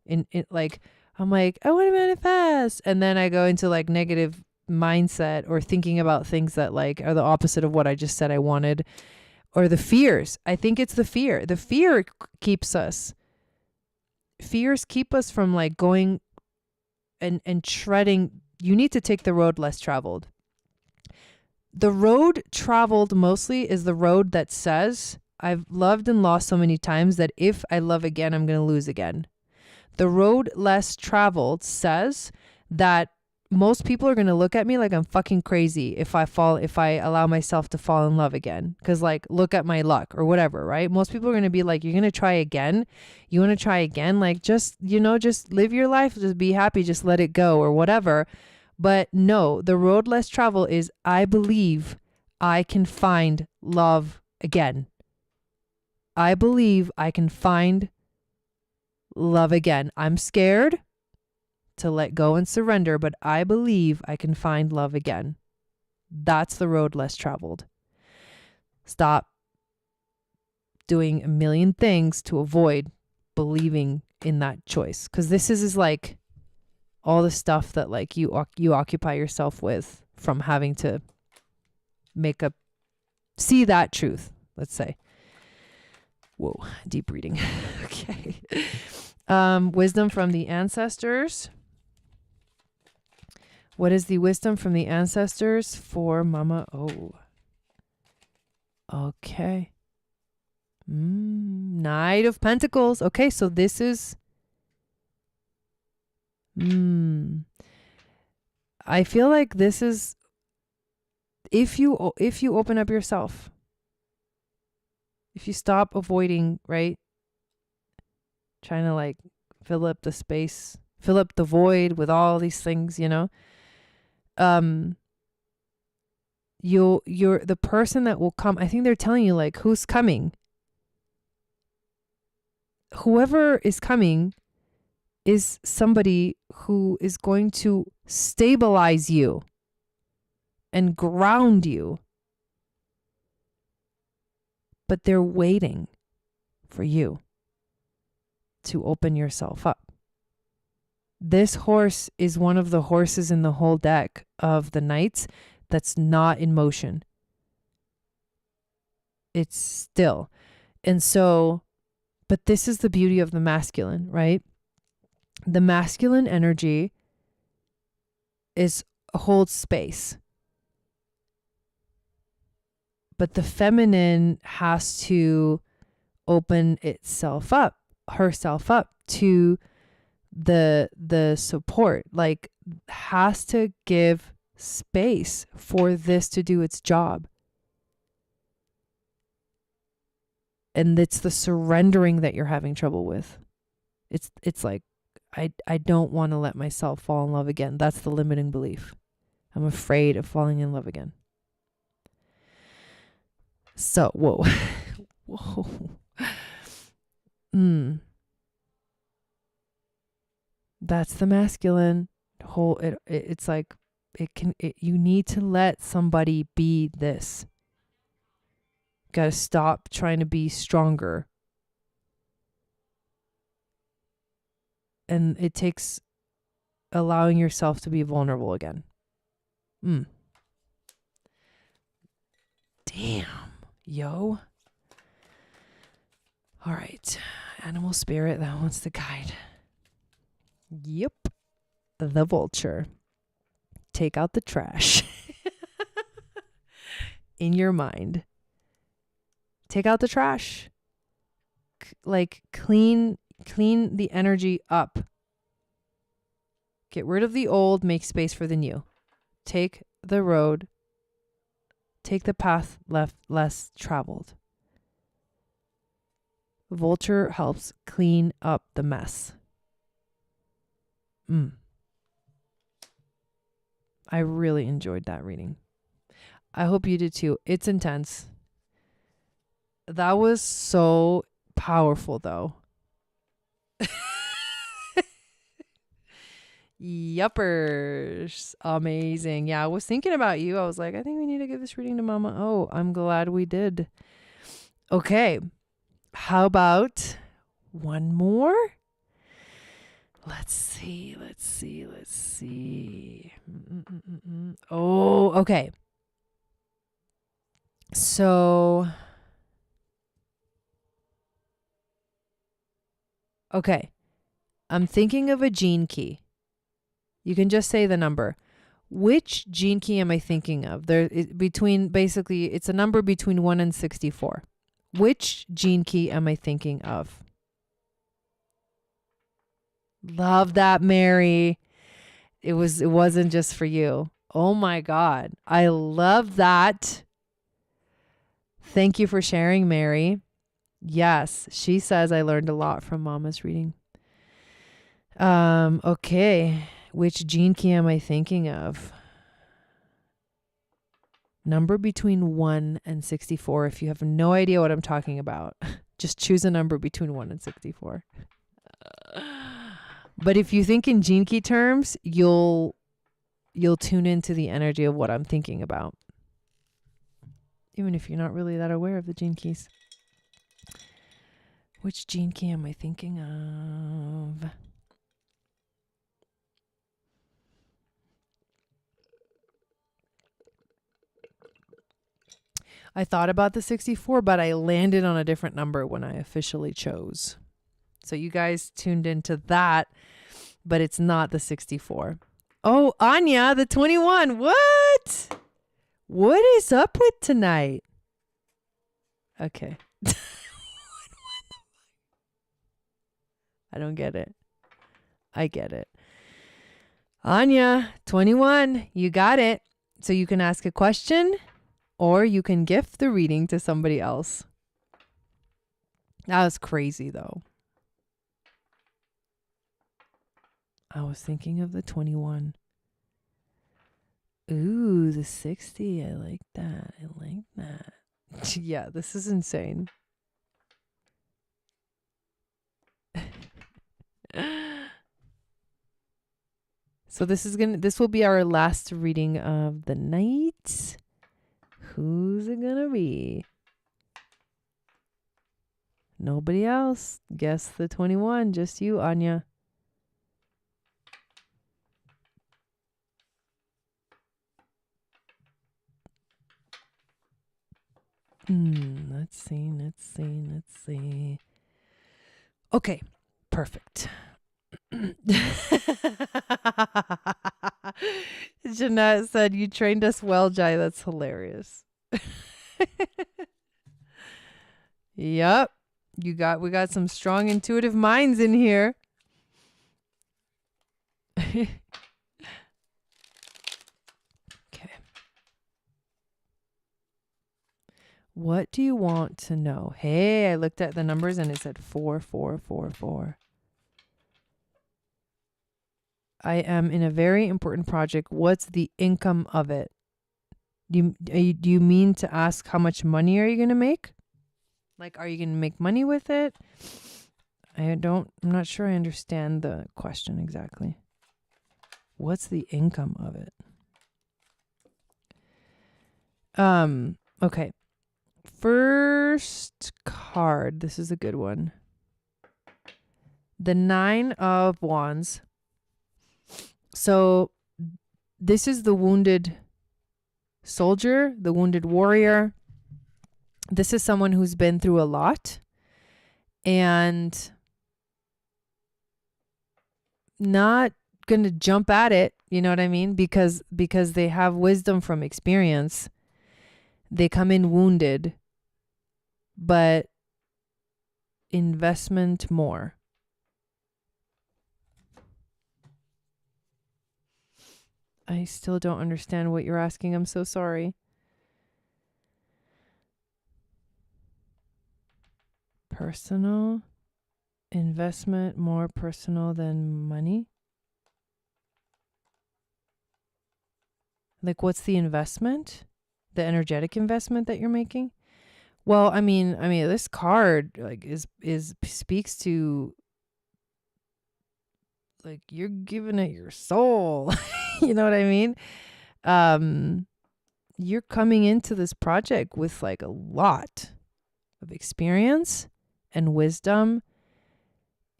like, I'm like, I want to manifest. And then I go into like negative mindset or thinking about things that like are the opposite of what I just said I wanted, or the fears. I think it's the fear. The fear keeps us. Fears keep us from like going and treading. You need to take the road less traveled. The road traveled mostly is the road that says, I've loved and lost so many times that if I love again, I'm going to lose again. The road less traveled says that most people are going to look at me like I'm fucking crazy if I allow myself to fall in love again. Cause like, look at my luck or whatever, right? Most people are going to be like, you're going to try again. You want to try again? Like, just, you know, just live your life. Just be happy. Just let it go or whatever. But no, the road less traveled is I believe I can find love again. I believe I can find love again. I'm scared to let go and surrender, but I believe I can find love again. That's the road less traveled. Stop doing a million things to avoid believing in that choice. Because this is like all the stuff that like you occupy yourself with from having to see that truth, let's say. Whoa, deep reading. Okay. Wisdom from the ancestors. What is the wisdom from the ancestors for Mama O? Okay. Knight of Pentacles. Okay, so this is... I feel like this is... If you open up yourself, if you stop avoiding, right? Trying to like fill up the space, fill up the void with all these things, you know? You're the person that will come. I think they're telling you like who's coming. Whoever is coming is somebody who is going to stabilize you and ground you. But they're waiting for you to open yourself up. This horse is one of the horses in the whole deck of the knights that's not in motion. It's still. And so, but this is the beauty of the masculine, right? The masculine energy holds space. But the feminine has to open herself up to the support, like has to give space for this to do its job. And it's the surrendering that you're having trouble with. It's like, I don't want to let myself fall in love again. That's the limiting belief. I'm afraid of falling in love again. So, whoa. That's the masculine whole. It's like you need to let somebody be this. Got to stop trying to be stronger. And it takes allowing yourself to be vulnerable again. Damn, yo. All right. Animal spirit that wants to guide. Yep. The vulture. Take out the trash in your mind. Take out the trash. Like clean the energy up. Get rid of the old, make space for the new. Take the road. Take the path less traveled. Vulture helps clean up the mess. I really enjoyed that reading. I hope you did too. It's intense. That was so powerful though. Yuppers. Amazing. Yeah, I was thinking about you. I was like, I think we need to give this reading to Mama. Oh, I'm glad we did. Okay. How about one more? Let's see. Oh, okay. So, okay. I'm thinking of a gene key. You can just say the number. Which gene key am I thinking of? It's a number between 1 and 64. Which gene key am I thinking of? Love that, Mary. It wasn't just for you. Oh my God. I love that. Thank you for sharing, Mary. Yes, she says I learned a lot from Mama's reading. Okay. Which gene key am I thinking of? Number between 1 and 64. If you have no idea what I'm talking about, just choose a number between 1 and 64. But if you think in gene key terms, you'll tune into the energy of what I'm thinking about. Even if you're not really that aware of the gene keys. Which gene key am I thinking of? I thought about the 64, but I landed on a different number when I officially chose. So you guys tuned into that, but it's not the 64. Oh, Anya, the 21. What? What is up with tonight? Okay. I don't get it. I get it. Anya, 21. You got it. So you can ask a question or you can gift the reading to somebody else. That was crazy though. I was thinking of the 21. Ooh, the 60. I like that. Yeah, this is insane. So this will be our last reading of the night. Who's it gonna be? Nobody else. Guess the 21. Just you, Anya. Let's see. Okay, perfect. Jeanette said, "You trained us well, Jai." That's hilarious. Yep. We got some strong intuitive minds in here. Okay. What do you want to know? Hey, I looked at the numbers and it said 4444. I am in a very important project. What's the income of it? Do you mean to ask how much money are you going to make? Like, are you going to make money with it? I'm not sure I understand the question exactly. What's the income of it? Okay. First card. This is a good one. The 9 of Wands. So this is the wounded soldier, the wounded warrior. This is someone who's been through a lot and not going to jump at it, you know what I mean? Because they have wisdom from experience. They come in wounded, but investment more. I still don't understand what you're asking. I'm so sorry. Personal investment more personal than money. Like, what's the investment? The energetic investment that you're making? Well, I mean, this card like is speaks to like you're giving it your soul. You know what I mean? You're coming into this project with like a lot of experience and wisdom.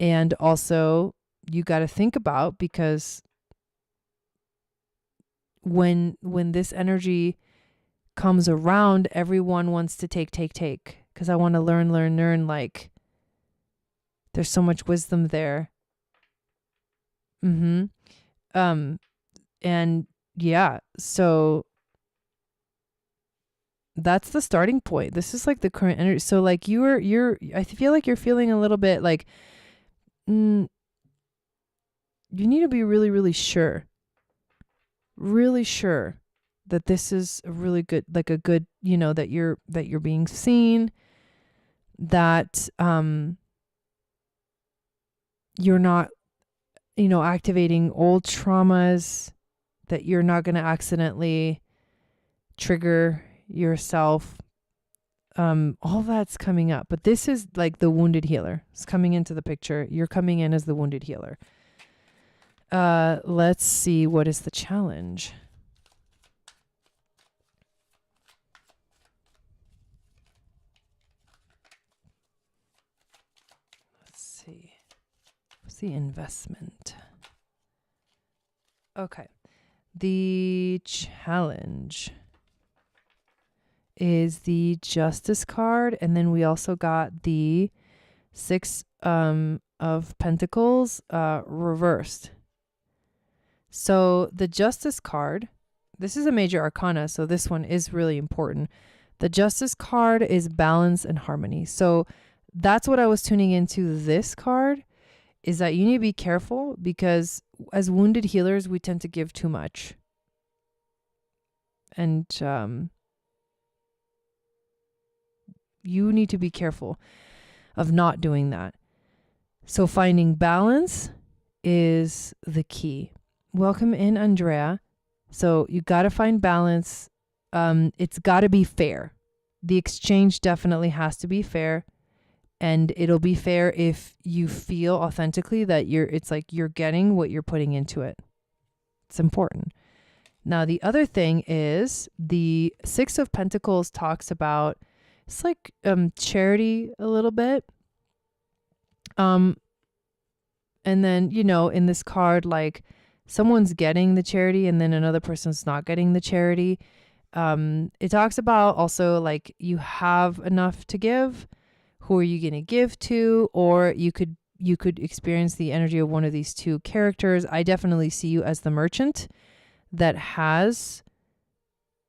And also you got to think about, because when this energy comes around, everyone wants to take, because I want to learn. Like, there's so much wisdom there. And yeah, so that's the starting point. This is like the current energy. So like I feel like you're feeling a little bit like, you need to be really, really sure that this is a really good, like a good, that you're being seen, that, you're not, activating old traumas, that you're not going to accidentally trigger yourself. All that's coming up, but this is like the wounded healer. It's coming into the picture. You're coming in as the wounded healer. Let's see, what is the challenge? Let's see. What's the investment? Okay. The challenge is the Justice card, and then we also got the 6 of Pentacles reversed. So the Justice card, this is a major arcana, so this one is really important. The Justice card is balance and harmony. So that's what I was tuning into this card, is that you need to be careful, because as wounded healers, we tend to give too much. And you need to be careful of not doing that. So finding balance is the key. Welcome in, Andrea. So you got to find balance. It's got to be fair. The exchange definitely has to be fair. And it'll be fair if you feel authentically that it's like you're getting what you're putting into it. It's important. Now, the other thing is the 6 of Pentacles talks about, it's like charity a little bit. And then, in this card, like someone's getting the charity and then another person's not getting the charity. It talks about also like you have enough to give. Who are you going to give to? Or you could experience the energy of one of these two characters. I definitely see you as the merchant that has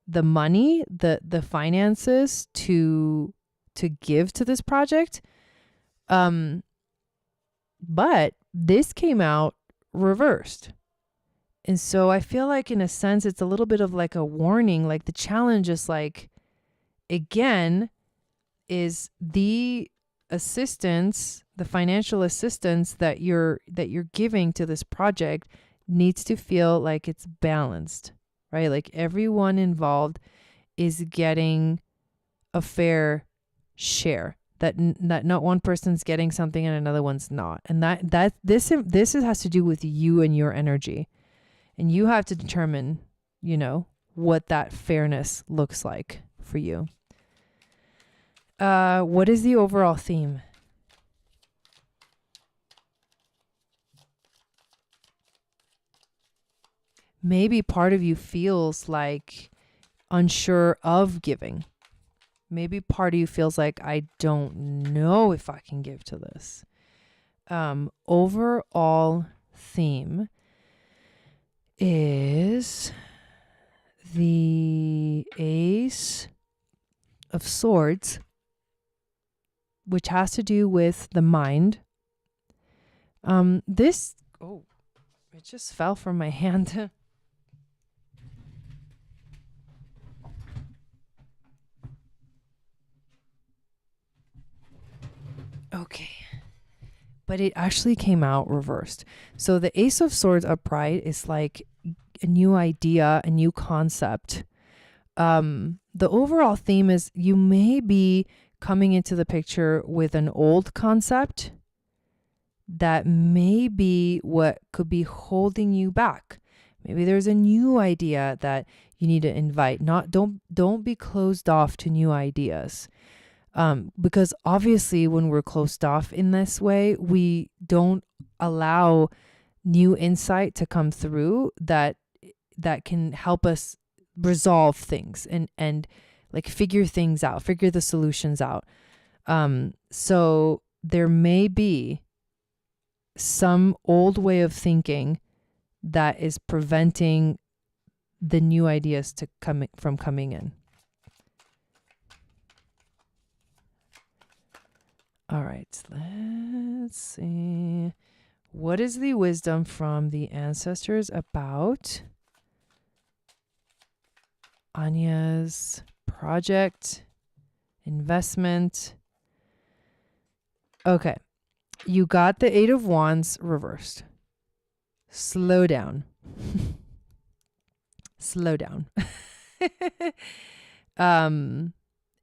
the money, the finances to give to this project. But this came out reversed. And so I feel like in a sense, it's a little bit of like a warning. Like the challenge is like, again, is the assistance, the financial assistance that you're giving to this project needs to feel like it's balanced, right? Like everyone involved is getting a fair share, that not one person's getting something and another one's not. And this has to do with you and your energy. And you have to determine, what that fairness looks like for you. What is the overall theme? Maybe part of you feels like unsure of giving. Maybe part of you feels like, I don't know if I can give to this. Overall theme is the Ace of Swords, which has to do with the mind. It just fell from my hand. Okay. But it actually came out reversed. So the Ace of Swords upright is like a new idea, a new concept. The overall theme is you may be coming into the picture with an old concept that may be what could be holding you back. Maybe there's a new idea that you need to invite. Don't be closed off to new ideas. Because obviously when we're closed off in this way, we don't allow new insight to come through that can help us resolve things and like figure things out, figure the solutions out. So there may be some old way of thinking that is preventing the new ideas from coming in. All right, let's see. What is the wisdom from the ancestors about Anya's project, investment? Okay, you got the Eight of Wands reversed. Slow down. Slow down.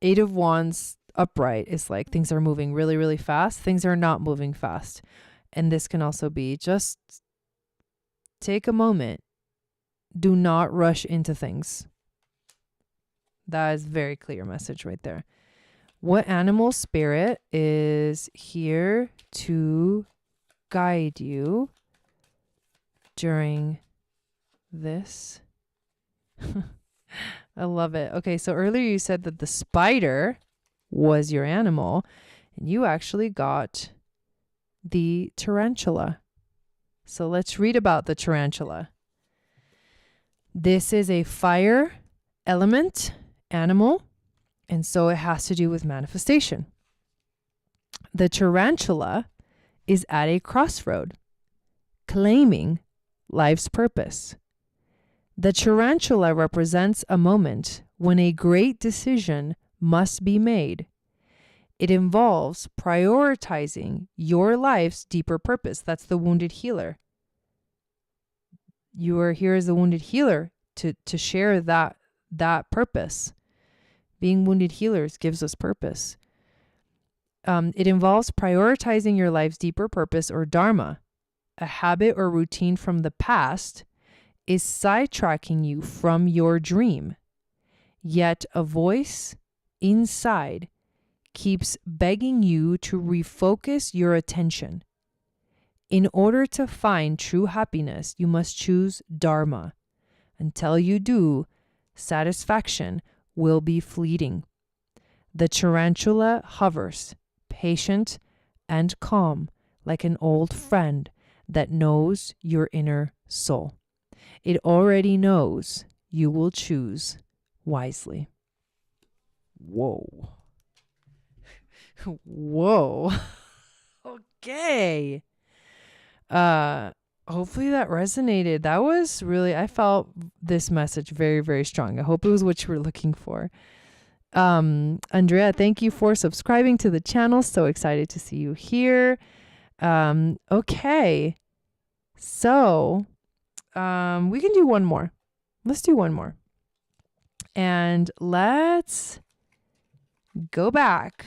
Eight of Wands upright is like things are moving really, really fast. Things are not moving fast. And this can also be just take a moment. Do not rush into things. That is a very clear message right there. What animal spirit is here to guide you during this? I love it. Okay, so earlier you said that the spider was your animal, and you actually got the tarantula. So let's read about the tarantula. This is a fire element animal, and so it has to do with manifestation. The tarantula is at a crossroad, claiming life's purpose. The tarantula represents a moment when a great decision must be made. It involves prioritizing your life's deeper purpose. That's the wounded healer. You are here as a wounded healer to share that purpose. Being wounded healers gives us purpose. It involves prioritizing your life's deeper purpose or dharma. A habit or routine from the past is sidetracking you from your dream. Yet a voice inside keeps begging you to refocus your attention. In order to find true happiness, you must choose dharma. Until you do, satisfaction will be fleeting. The tarantula hovers, patient and calm, like an old friend that knows your inner soul. It already knows you will choose wisely. Whoa. Whoa. Okay. Hopefully that resonated. That was really, I felt this message very, very strong. I hope it was what you were looking for. Andrea, thank you for subscribing to the channel. So excited to see you here. Okay. So, we can do one more. Let's do one more. And let's go back.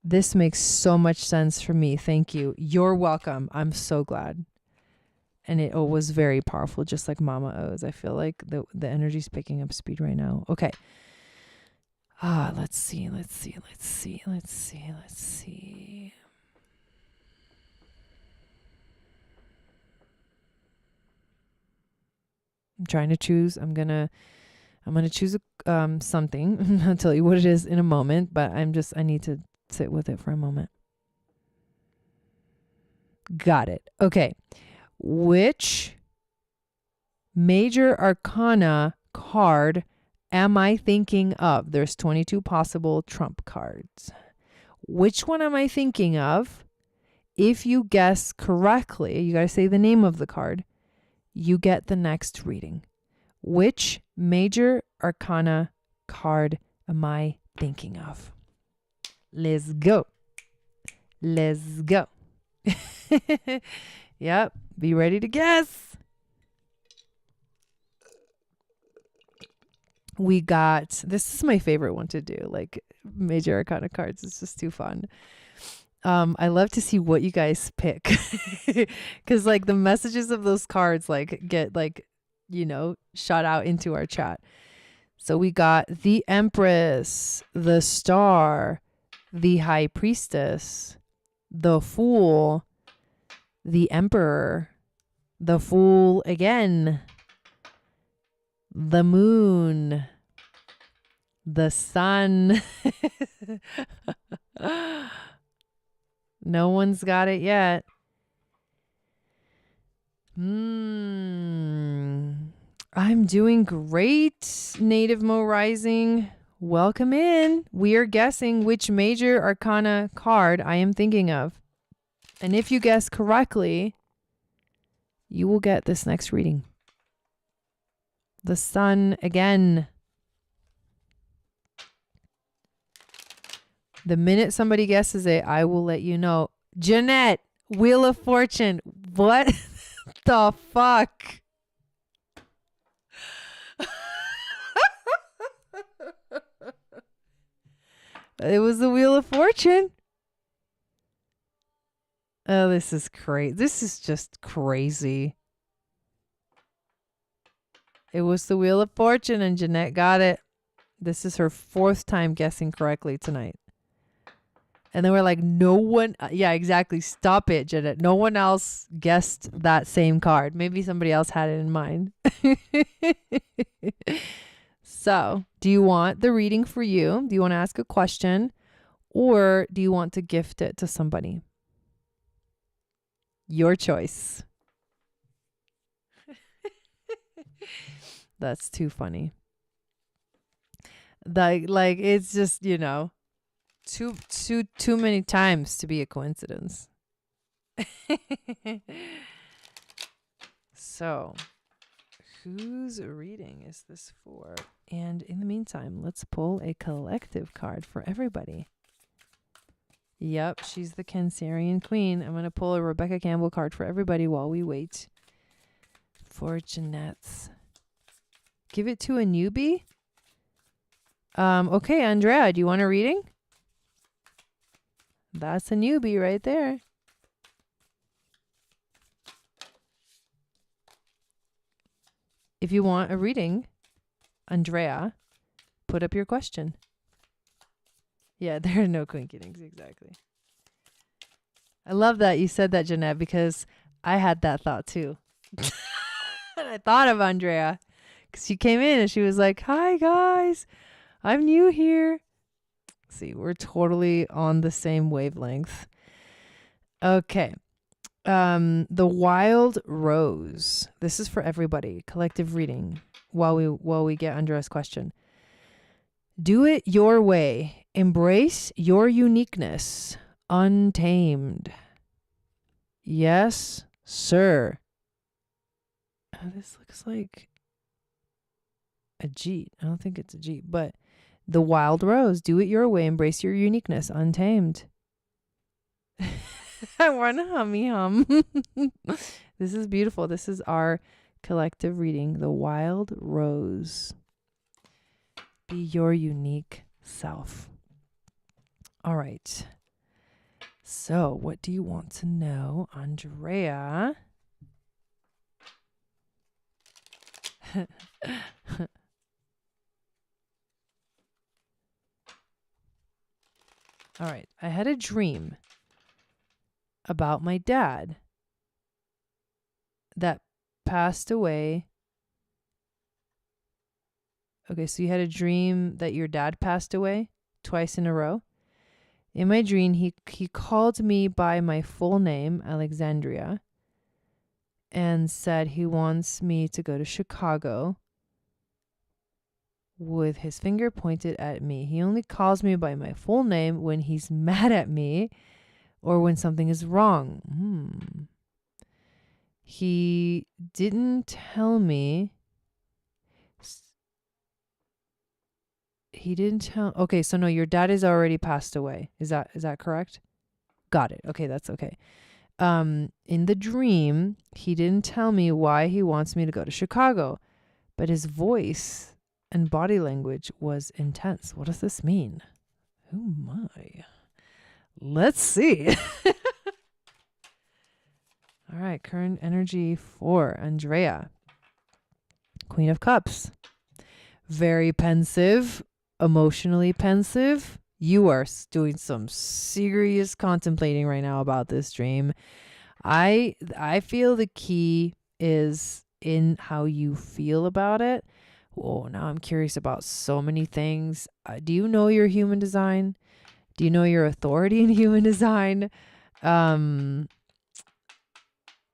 This makes so much sense for me. Thank you. You're welcome. I'm so glad. And it was very powerful, just like Mama O's. I feel like the energy's picking up speed right now. Okay. Let's see. I'm trying to choose. I'm gonna choose something. I'll tell you what it is in a moment, but I need to sit with it for a moment. Got it. Okay. Which major arcana card am I thinking of? There's 22 possible trump cards. Which one am I thinking of? If you guess correctly, you got to say the name of the card. You get the next reading. Which major arcana card am I thinking of? Let's go. Yep. Be ready to guess. We got, this is my favorite one to do, like major arcana cards. It's just too fun. I love to see what you guys pick because like the messages of those cards like get like, shot out into our chat. So we got the Empress, the Star, the High Priestess, the Fool, the Emperor, the Fool again, the Moon, the Sun. No one's got it yet. I'm doing great, Native Mo Rising. Welcome in. We are guessing which major arcana card I am thinking of. And if you guess correctly, you will get this next reading. The Sun again. The minute somebody guesses it, I will let you know. Jeanette, Wheel of Fortune. What the fuck? It was the Wheel of Fortune. Oh, this is crazy. This is just crazy. It was the Wheel of Fortune and Jeanette got it. This is her 4th time guessing correctly tonight. And then we're like, no one. Yeah, exactly. Stop it, Jeanette. No one else guessed that same card. Maybe somebody else had it in mind. So, do you want the reading for you? Do you want to ask a question? Or do you want to gift it to somebody? Your choice. That's too funny. Like it's just, too many times to be a coincidence. So, whose reading is this for? And in the meantime, let's pull a collective card for everybody. Yep, she's the Cancerian Queen. I'm going to pull a Rebecca Campbell card for everybody while we wait for Jeanette's. Give it to a newbie? Okay, Andrea, do you want a reading? That's a newbie right there. If you want a reading, Andrea, put up your question. Yeah, there are no quinkings, exactly. I love that you said that, Jeanette, because I had that thought too. And I thought of Andrea because she came in and she was like, "Hi guys, I'm new here." See, we're totally on the same wavelength. Okay. The Wild Rose. This is for everybody. Collective reading while we get Andrea's question. Do it your way. Embrace your uniqueness. Untamed. Yes, sir. Oh, this looks like a Jeep. I don't think it's a Jeep, but the Wild Rose. Do it your way. Embrace your uniqueness. Untamed. I want to hummy hum. This is beautiful. This is our collective reading. The Wild Rose. Be your unique self. All right. So, what do you want to know, Andrea? All right. I had a dream about my dad that passed away. Okay, so you had a dream that your dad passed away twice in a row. In my dream, he called me by my full name, Alexandria, and said he wants me to go to Chicago with his finger pointed at me. He only calls me by my full name when he's mad at me or when something is wrong. He didn't tell me. Okay, so no, your dad is already passed away. Is that correct? Got it. Okay, that's okay. In the dream, he didn't tell me why he wants me to go to Chicago, but his voice and body language was intense. What does this mean? Oh my. Let's see. All right, current energy for Andrea. Queen of Cups. Very pensive, emotionally pensive. You are doing some serious contemplating right now about this dream. I feel the key is in how you feel about it. Oh, now I'm curious about so many things. Do you know your human design? Do you know your authority in human design?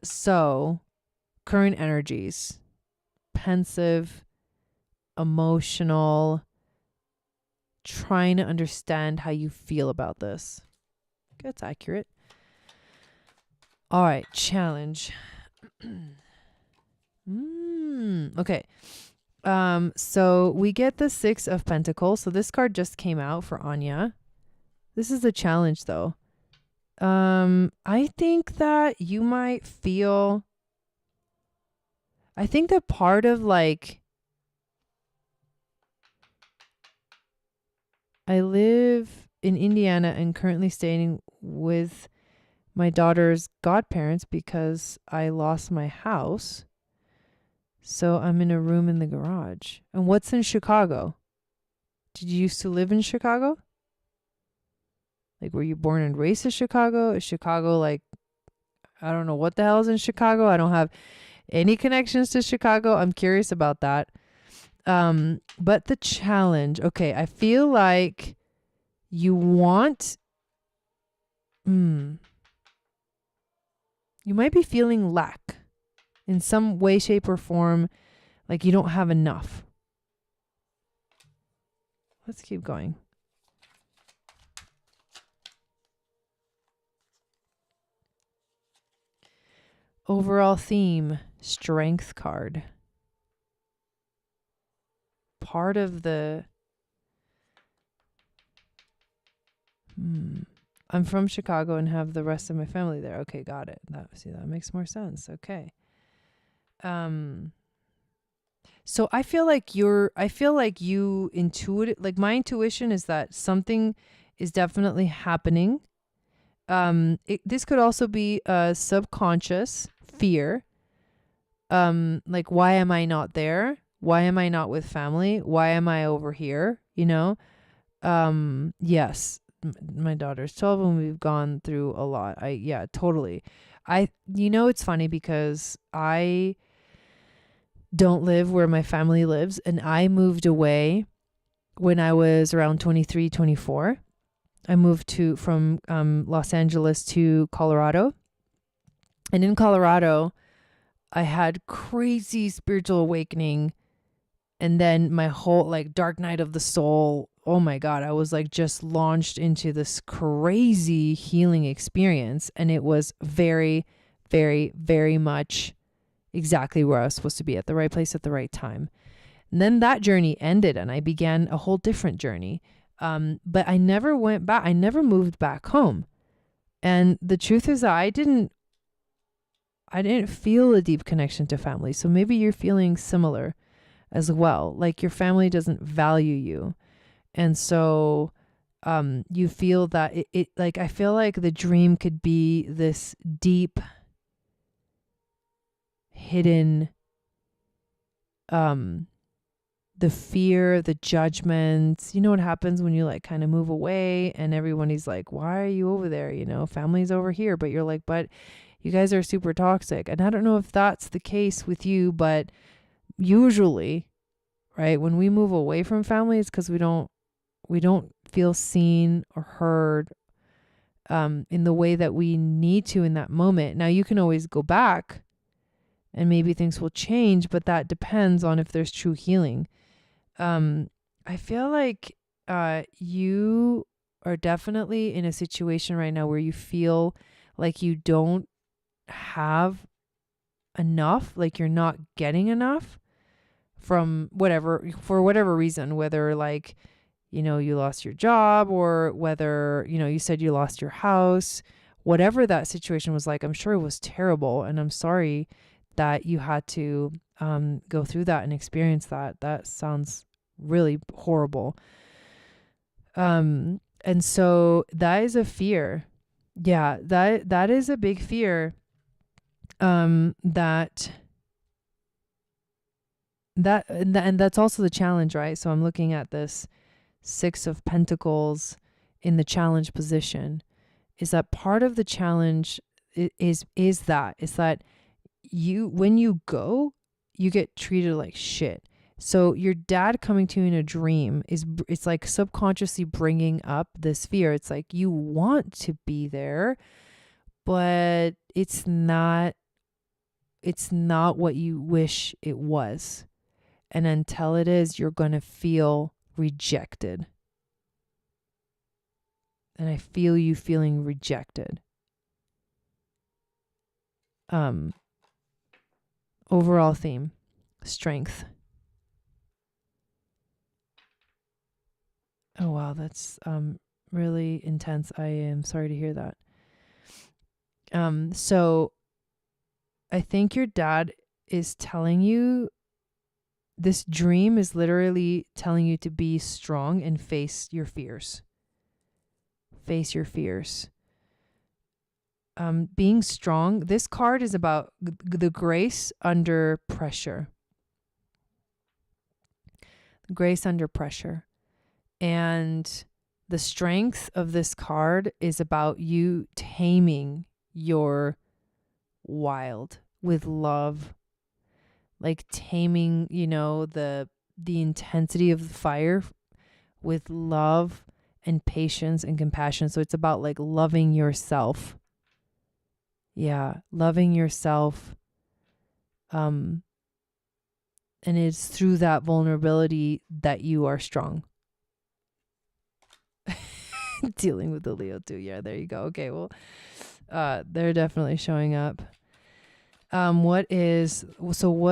So, current energies. Pensive, emotional, trying to understand how you feel about this. That's accurate. All right, challenge. Okay. So we get the Six of Pentacles. So this card just came out for Anya. This is a challenge though. I think that you might feel, I think that part of like, I live in Indiana and currently staying with my daughter's godparents because I lost my house. So I'm in a room in the garage. And what's in Chicago? Did you used to live in Chicago? Like, were you born and raised in Chicago? Is Chicago like, I don't know what the hell is in Chicago. I don't have any connections to Chicago. I'm curious about that. But the challenge, okay, I feel like you want, you might be feeling lack in some way, shape, or form, like you don't have enough. Let's keep going. Overall theme, Strength card. Part of the... I'm from Chicago and have the rest of my family there. Okay, got it. That makes more sense. Okay. So I feel like you intuitive, like my intuition is that something is definitely happening. This could also be a subconscious fear. Like, why am I not there? Why am I not with family? Why am I over here? You know? Yes, my daughter's 12 and we've gone through a lot. Yeah, totally. It's funny because I don't live where my family lives, and I moved away when I was around 23, 24. I moved from Los Angeles to Colorado. And in Colorado, I had crazy spiritual awakening. And then my whole like dark night of the soul, oh my God, I was like just launched into this crazy healing experience. And it was very, very, very much exactly where I was supposed to be, at the right place at the right time. And then that journey ended and I began a whole different journey. But I never went back. I never moved back home. And the truth is that I didn't feel a deep connection to family. So maybe you're feeling similar as well. Like your family doesn't value you. And so you feel that it like, I feel like the dream could be this deep, hidden the fear, the judgment. You know what happens when you like kind of move away and everybody's like, why are you over there? You know, family's over here, but you're like, but you guys are super toxic. And I don't know if that's the case with you, but usually, right, when we move away from family, it's because we don't feel seen or heard in the way that we need to in that moment. Now you can always go back and maybe things will change, but that depends on if there's true healing. I feel like you are definitely in a situation right now where you feel like you don't have enough, like you're not getting enough from for whatever reason, whether like, you know, you lost your job or whether, you know, you said you lost your house, whatever that situation was like, I'm sure it was terrible. And I'm sorry that you had to go through that and experience that. That sounds really horrible. And so that is a fear. Yeah, that is a big fear. And that's also the challenge, right? So I'm looking at this 6 of Pentacles in the challenge position. Is that part of the challenge is that you, when you go, you get treated like shit. So your dad coming to you in a dream it's like subconsciously bringing up this fear. It's like you want to be there, but it's not what you wish it was. And until it is, you're going to feel rejected. And I feel you feeling rejected. Overall theme, strength. Oh, wow. That's really intense. I am sorry to hear that. So I think your dad is telling you, this dream is literally telling you to be strong and face your fears. Face your fears. Being strong. This card is about the grace under pressure. Grace under pressure. And the strength of this card is about you taming your wild with love. Like taming, you know, the intensity of the fire with love and patience and compassion. So it's about like loving yourself. Yeah, loving yourself. And it's through that vulnerability that you are strong. Dealing with the Leo too. Yeah, there you go. Okay, well, they're definitely showing up. What is your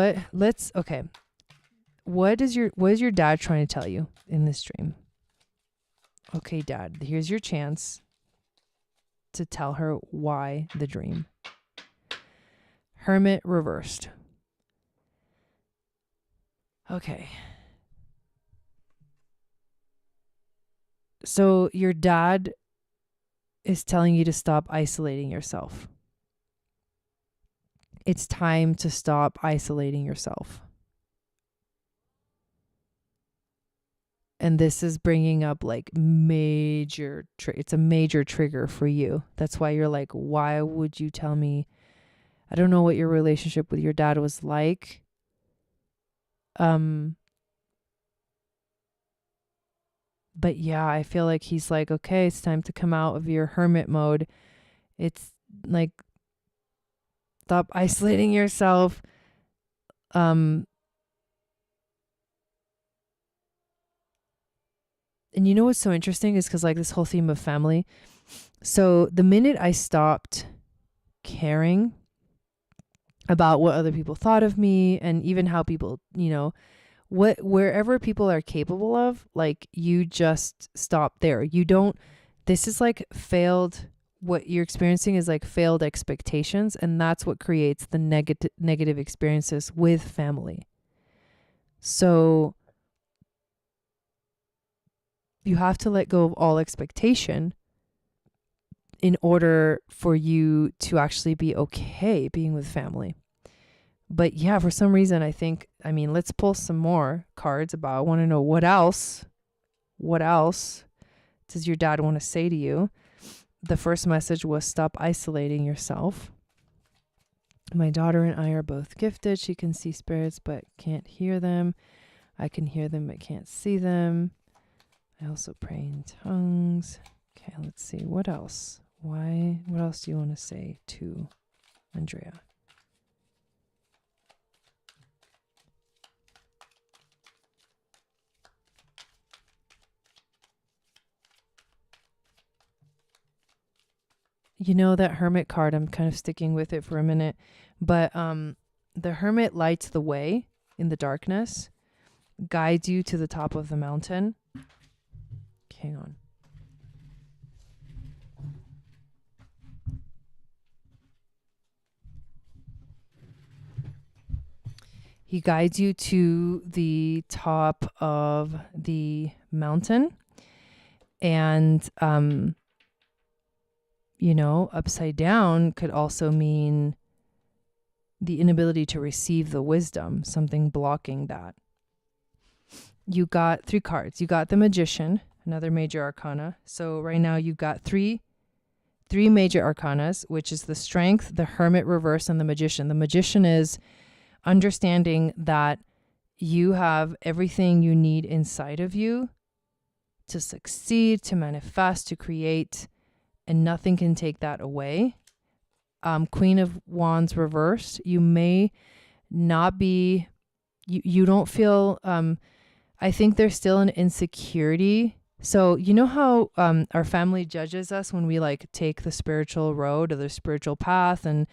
dad trying to tell you in this dream? Okay, Dad, here's your chance to tell her why the dream. Hermit reversed. Okay. So your dad is telling you to stop isolating yourself. It's time to stop isolating yourself. And this is bringing up like it's a major trigger for you. That's why you're like, why would you tell me? I don't know what your relationship with your dad was like. But yeah, I feel like he's like, okay, it's time to come out of your hermit mode. It's like, stop isolating yourself. And you know what's so interesting is because like this whole theme of family. So the minute I stopped caring about what other people thought of me and even how people, you know, wherever people are capable of, like you just stop there. This is like what you're experiencing is like failed expectations. And that's what creates the negative experiences with family. So you have to let go of all expectation in order for you to actually be okay being with family. But yeah, for some reason, let's pull some more cards about, I want to know what else does your dad want to say to you? The first message was stop isolating yourself. My daughter and I are both gifted. She can see spirits but can't hear them. I can hear them but can't see them. I also pray in tongues. Okay, let's see. What else? What else do you want to say to Andrea? You know that Hermit card, I'm kind of sticking with it for a minute, but the Hermit lights the way in the darkness, guides you to the top of the mountain. Hang on. He guides you to the top of the mountain, and upside down could also mean the inability to receive the wisdom, something blocking that. You got 3 cards. You got the Magician, another major arcana. So right now you got three major arcanas, which is the Strength, the Hermit reverse, and the Magician. The Magician is understanding that you have everything you need inside of you to succeed, to manifest, to create, and nothing can take that away. Queen of Wands reversed. You may not be, you don't feel, I think there's still an insecurity. So you know how our family judges us when we like take the spiritual road or the spiritual path, and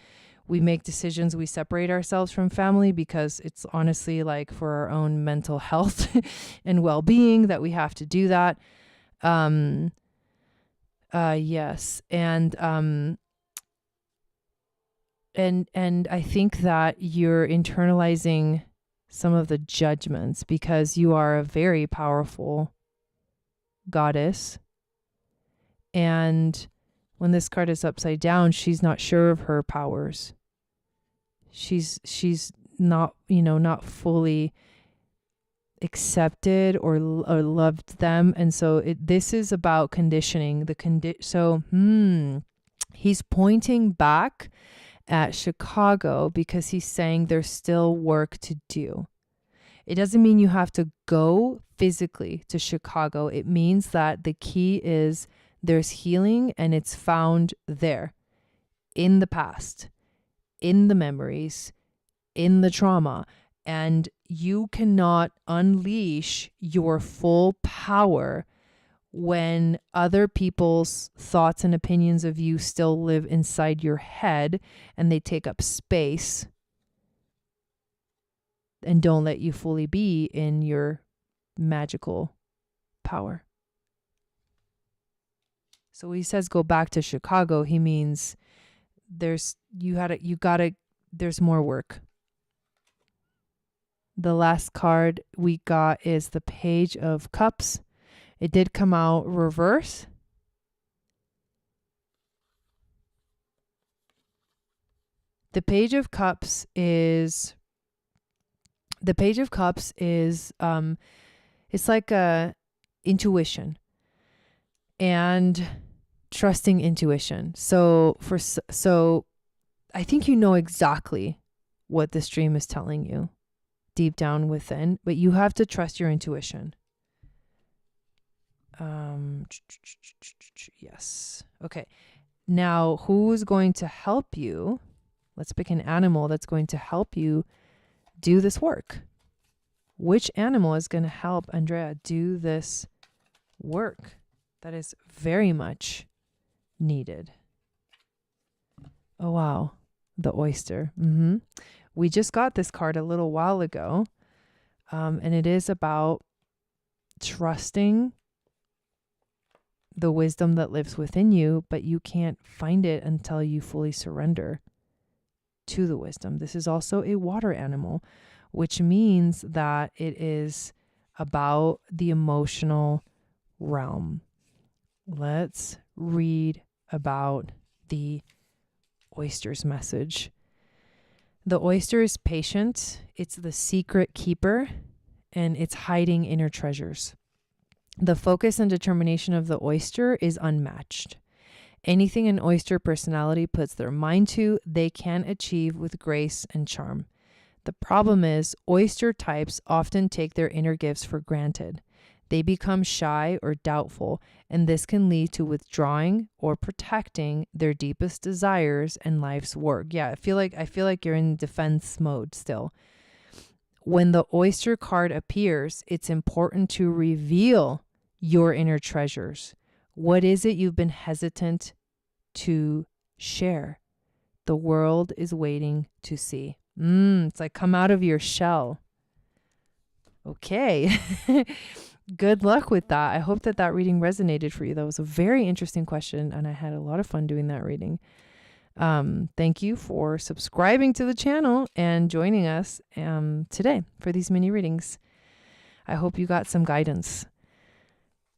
we make decisions, we separate ourselves from family because it's honestly like for our own mental health and well-being that we have to do that. Yes. And I think that you're internalizing some of the judgments because you are a very powerful goddess. And when this card is upside down, she's not sure of her powers. She's not, not fully accepted or loved them. And so this is about conditioning he's pointing back at Chicago because he's saying there's still work to do. It doesn't mean you have to go physically to Chicago. It means that the key is there's healing, and it's found there in the past, in the memories, in the trauma. And you cannot unleash your full power when other people's thoughts and opinions of you still live inside your head and they take up space and don't let you fully be in your magical power. So when he says go back to Chicago, he means there's more work. The last card we got is the Page of Cups. It did come out reverse. The Page of Cups is it's like a intuition and trusting intuition. So I think you know exactly what this dream is telling you deep down within, but you have to trust your intuition. Yes. Okay. Now, who's going to help you? Let's pick an animal that's going to help you do this work. Which animal is going to help Andrea do this work that is very much needed? Oh, wow. The oyster. We just got this card a little while ago. And it is about trusting the wisdom that lives within you, but you can't find it until you fully surrender to the wisdom. This is also a water animal, which means that it is about the emotional realm. Let's read about the oyster's message. The oyster is patient. It's the secret keeper, and it's hiding inner treasures. The focus and determination of the oyster is unmatched. Anything an oyster personality puts their mind to, they can achieve with grace and charm. The problem is, oyster types often take their inner gifts for granted. They become shy or doubtful, and this can lead to withdrawing or protecting their deepest desires and life's work. Yeah, I feel like you're in defense mode still. When the oyster card appears, it's important to reveal your inner treasures. What is it you've been hesitant to share? The world is waiting to see. It's like, come out of your shell. Okay. Good luck with that. I hope that reading resonated for you. That was a very interesting question, and I had a lot of fun doing that reading. Thank you for subscribing to the channel and joining us today for these mini readings. I hope you got some guidance.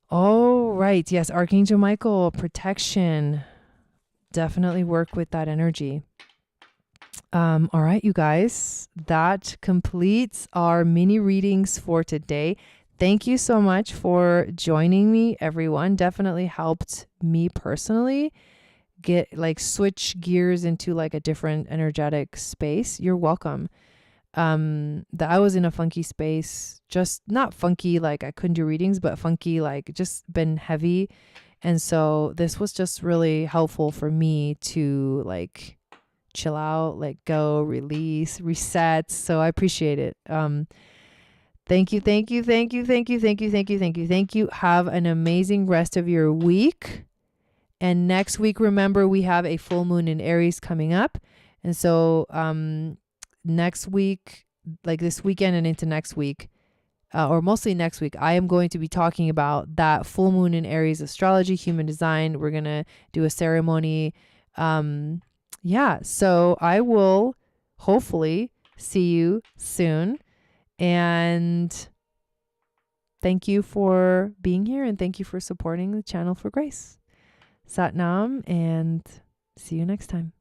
All right. Yes, Archangel Michael, protection. Definitely work with that energy. All right, you guys, that completes our mini readings for today. Thank you so much for joining me, everyone. Definitely helped me personally get switch gears into like a different energetic space. You're welcome. That I was in a funky space, just not funky like I couldn't do readings, but funky like just been heavy. And so this was just really helpful for me to like chill out, let go, release, reset. So I appreciate it. Thank you. Have an amazing rest of your week. And next week, remember, we have a full moon in Aries coming up. And so next week, like this weekend and into next week, or mostly next week, I am going to be talking about that full moon in Aries astrology, human design. We're going to do a ceremony. So I will hopefully see you soon. And thank you for being here, and thank you for supporting the channel for grace. Sat Nam, and see you next time.